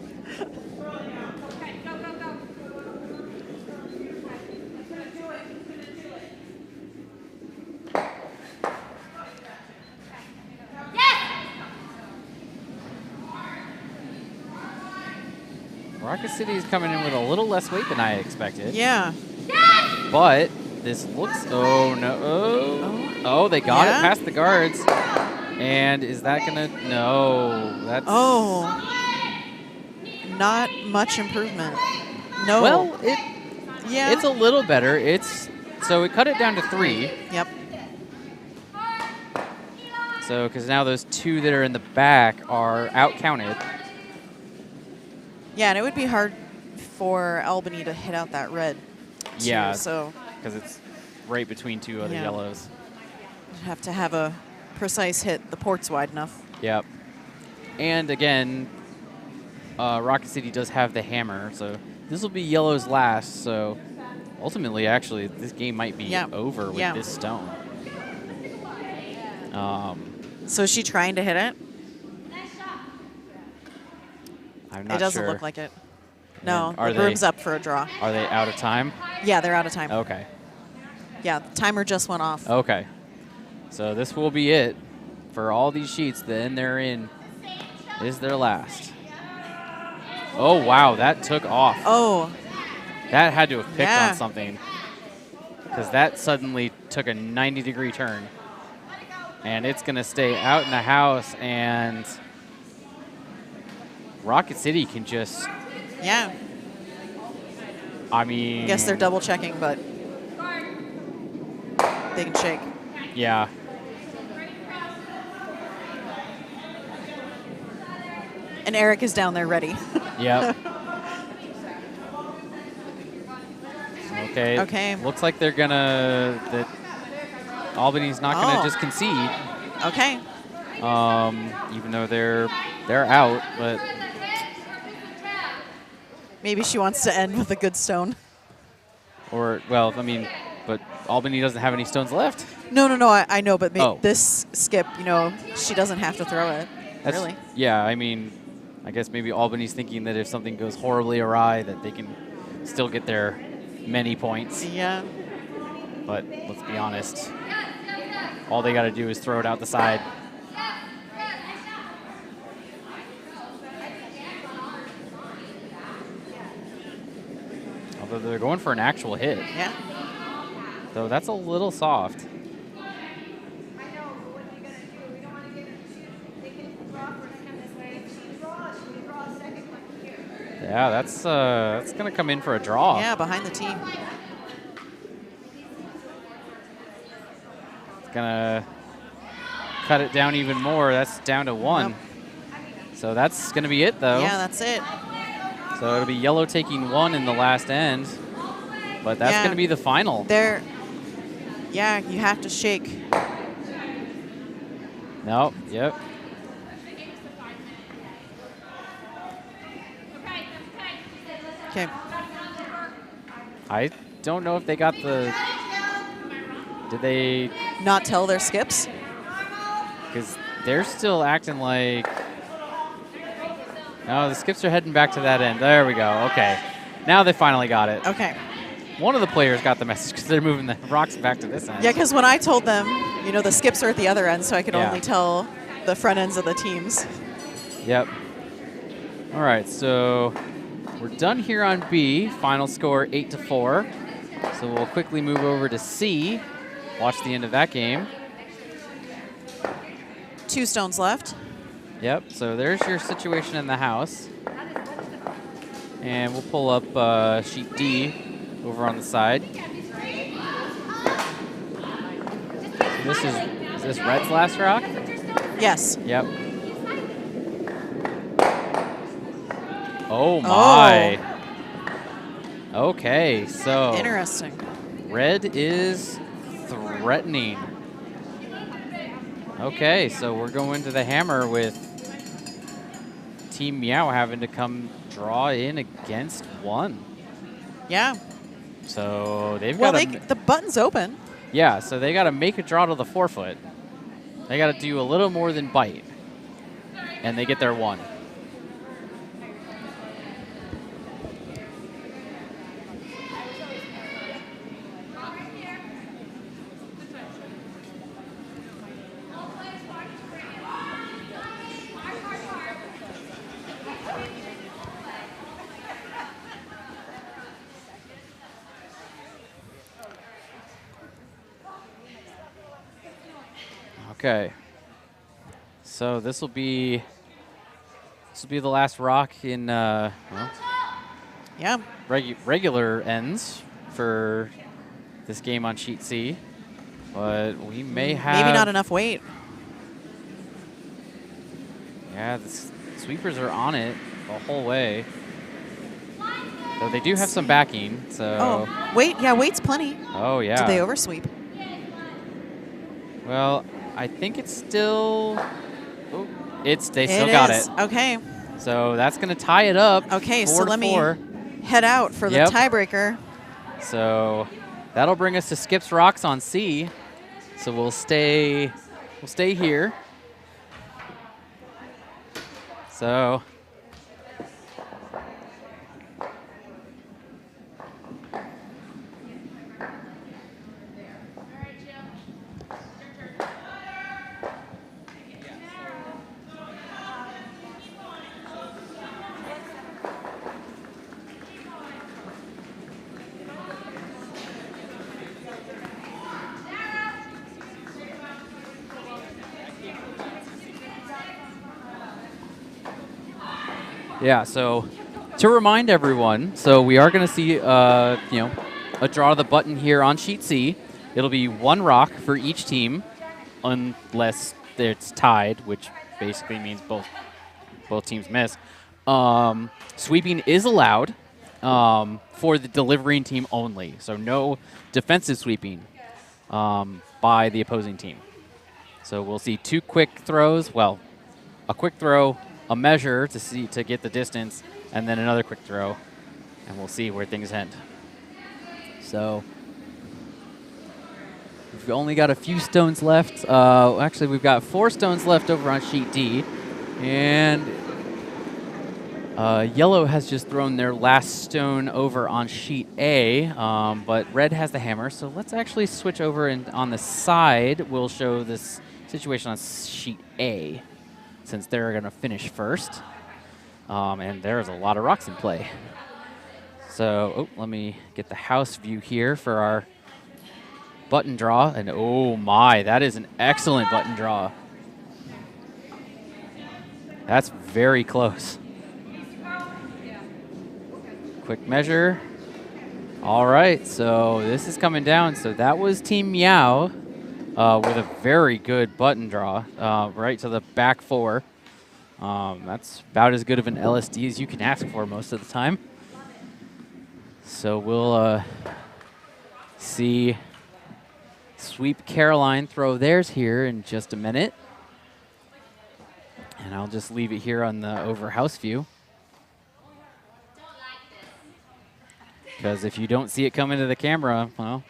Rocket City is coming in with a little less weight than I expected. Yeah. But this looks, oh no, oh, they got it past the guards. And is that gonna, no, that's. Oh, not much improvement. No. Well, yeah. it's a little better. So it cut it down to 3. Yep. So, because now those 2 that are in the back are out-counted. Yeah, and it would be hard for Albany to hit out that red. Too, Yeah. So. Because it's right between 2 other yellows. You'd have to have a precise hit. The port's wide enough. Yep. And again, Rocket City does have the hammer, so this will be yellow's last. So ultimately, actually, this game might be over with this stone. So is she trying to hit it? I'm not sure. It doesn't look like it. No, the room's up for a draw. Are they out of time? Yeah, they're out of time. Okay. Yeah, the timer just went off. Okay. So this will be it for all these sheets. Then they're in. This is their last. Oh, wow. That took off. Oh. That had to have picked on something. Because that suddenly took a 90-degree turn. And it's going to stay out in the house. And Rocket City can just. Yeah. I mean. I guess they're double checking, but they can shake. Yeah. And Eric is down there ready. Yep. Okay. Okay. Looks like they're gonna. That Albany's not gonna just concede. Okay. Even though they're out, but maybe she wants to end with a good stone. Or well, I mean, but Albany doesn't have any stones left. No. I know, but this skip, she doesn't have to throw it. Really? Yeah. I mean, I guess maybe Albany's thinking that if something goes horribly awry, that they can still get their many points. Yeah. But let's be honest. All they got to do is throw it out the side. Although they're going for an actual hit. Yeah. So that's a little soft. Yeah, that's gonna come in for a draw. Yeah, behind the tee. It's gonna cut it down even more. That's down to 1. Yep. So that's gonna be it, though. Yeah, that's it. So it'll be yellow taking 1 in the last end, but that's gonna be the final. Yeah, you have to shake. Nope. Yep. Okay. I don't know if they got the. Did they not tell their skips? Because they're still acting like. No, the skips are heading back to that end. There we go. Okay. Now they finally got it. Okay. One of the players got the message because they're moving the rocks back to this end. Yeah, because when I told them, the skips are at the other end, so I could only tell the front ends of the teams. Yep. All right, so we're done here on B. Final score 8-4. So we'll quickly move over to C. Watch the end of that game. 2 stones left. Yep, so there's your situation in the house. And we'll pull up sheet D over on the side. So this is this Red's last rock? Yes. Yep. Oh my. Oh. Okay, so. Interesting. Red is threatening. Okay, so we're going to the hammer with Team MEOW having to come draw in against 1. Yeah. So they've Well, got the button's open. Yeah, so they got to make a draw to the forefoot. They got to do a little more than bite, and they get their 1. Okay. So this will be the last rock in well, Yeah. regular ends for this game on sheet C, but we may have Maybe not enough weight. Yeah, the sweepers are on it the whole way. So they do have some backing. So Oh, weight. Yeah, weight's plenty. Oh yeah. Did they oversweep? Well, I think it's still. Oh, they still It got is. it. Okay. So that's going to tie it up. Okay, 4 so to let 4. me head out for the tiebreaker. So that'll bring us to Skip's Rocks on C. So we'll stay here. So yeah, so to remind everyone, so we are going to see, a draw of the button here on sheet C. It'll be 1 rock for each team, unless it's tied, which basically means both teams miss. Sweeping is allowed for the delivering team only, so no defensive sweeping by the opposing team. So we'll see 2 quick throws. Well, a quick throw, a measure to get the distance, and then another quick throw, and we'll see where things end. So we've only got a few stones left. Actually, we've got 4 stones left over on sheet D, and yellow has just thrown their last stone over on sheet A, but red has the hammer. So let's actually switch over, and on the side, we'll show this situation on sheet A, since they're going to finish first. And there's a lot of rocks in play. So let me get the house view here for our button draw. And oh my, that is an excellent button draw. That's very close. Quick measure. All right, so this is coming down. So that was Team MEOW with a very good button draw right to the back 4. That's about as good of an LSD as you can ask for most of the time. So we'll see Sweep Caroline throw theirs here in just a minute. And I'll just leave it here on the over house view. Because if you don't see it come into the camera, well,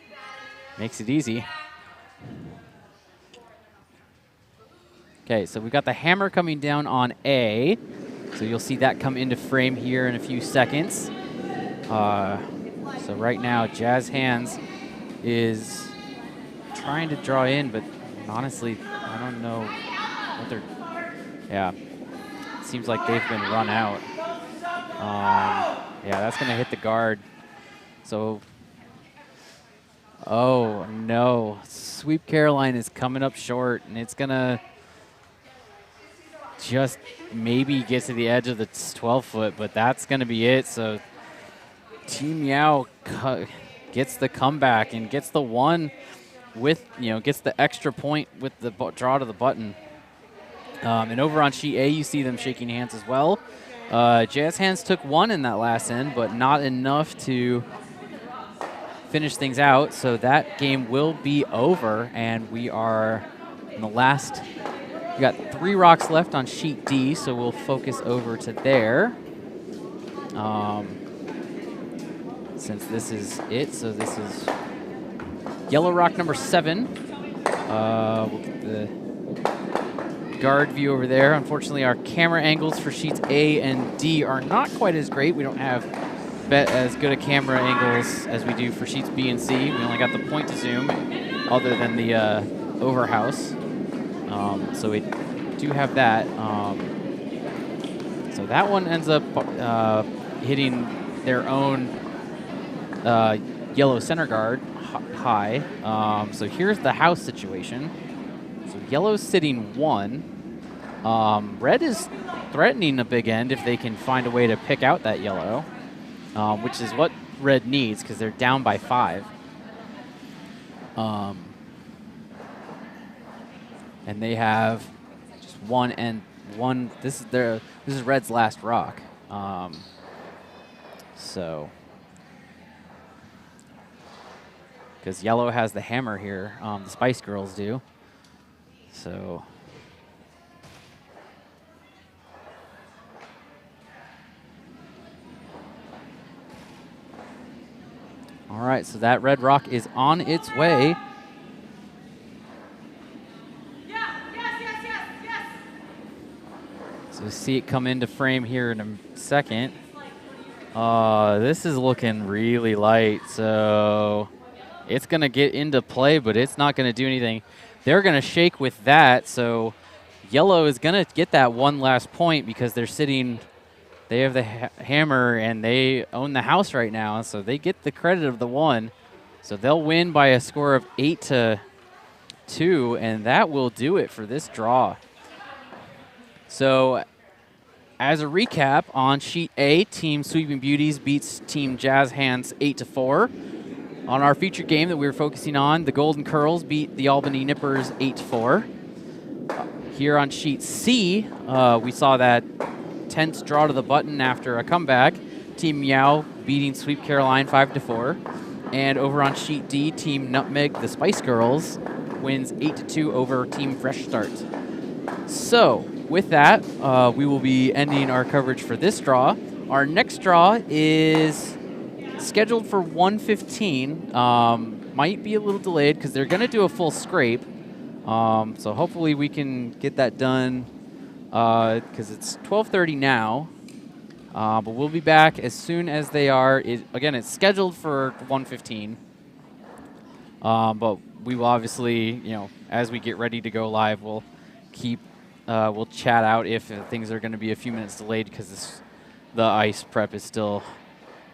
makes it easy. Okay, so we've got the hammer coming down on A. So you'll see that come into frame here in a few seconds. So right now, Jazz Hands is trying to draw in, but honestly, I don't know what they're... Yeah, it seems like they've been run out. Yeah, that's going to hit the guard. So, oh no, Sweep Caroline is coming up short, and it's going to just maybe get to the edge of the 12-foot, but that's going to be it. So Team MEOW gets the comeback and gets the 1 with, gets the extra point with the draw to the button. And over on sheet A, you see them shaking hands as well. Jazz Hands took 1 in that last end, but not enough to finish things out. So that game will be over, and we are in the last. We got 3 rocks left on sheet D, so we'll focus over to there. since this is it. So this is yellow rock number 7. We'll get the guard view over there. Unfortunately, our camera angles for sheets A and D are not quite as great. We don't have as good a camera angles as we do for sheets B and C. We only got the point to zoom, other than the overhouse. So we do have that. So that one ends up hitting their own yellow center guard high. So here's the house situation. So yellow's sitting 1. Red is threatening a big end if they can find a way to pick out that yellow, which is what red needs because they're down by 5. And they have just 1 and 1. This is red's last rock. So because yellow has the hammer here, the Spice Girls do. So all right, so that red rock is on its way. So see it come into frame here in a second. This is looking really light, so it's going to get into play, but it's not going to do anything. They're going to shake with that, so yellow is going to get that one last point because they're sitting, they have the hammer and they own the house right now, so they get the credit of the 1. So they'll win by a score of 8-2, and that will do it for this draw. So as a recap, on sheet A, Team Sweeping Beauties beats Team Jazz Hands 8-4. On our featured game that we were focusing on, the Golden Curls beat the Albany Nippers 8-4. Here on sheet C, we saw that tense draw to the button after a comeback. Team MEOW beating Sweep Caroline 5-4. And over on sheet D, Team Nutmeg, the Spice Girls, wins 8-2 over Team Fresh Start. So with that, we will be ending our coverage for this draw. Our next draw is scheduled for 1:15. Might be a little delayed because they're going to do a full scrape. So hopefully we can get that done because it's 12:30 now. But we'll be back as soon as they are. Again, it's scheduled for 1:15. But we will obviously, as we get ready to go live, we'll chat out if things are going to be a few minutes delayed because the ice prep is still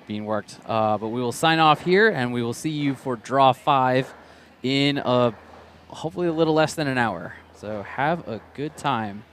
being worked. But we will sign off here, and we will see you for draw 5 in hopefully a little less than an hour. So have a good time.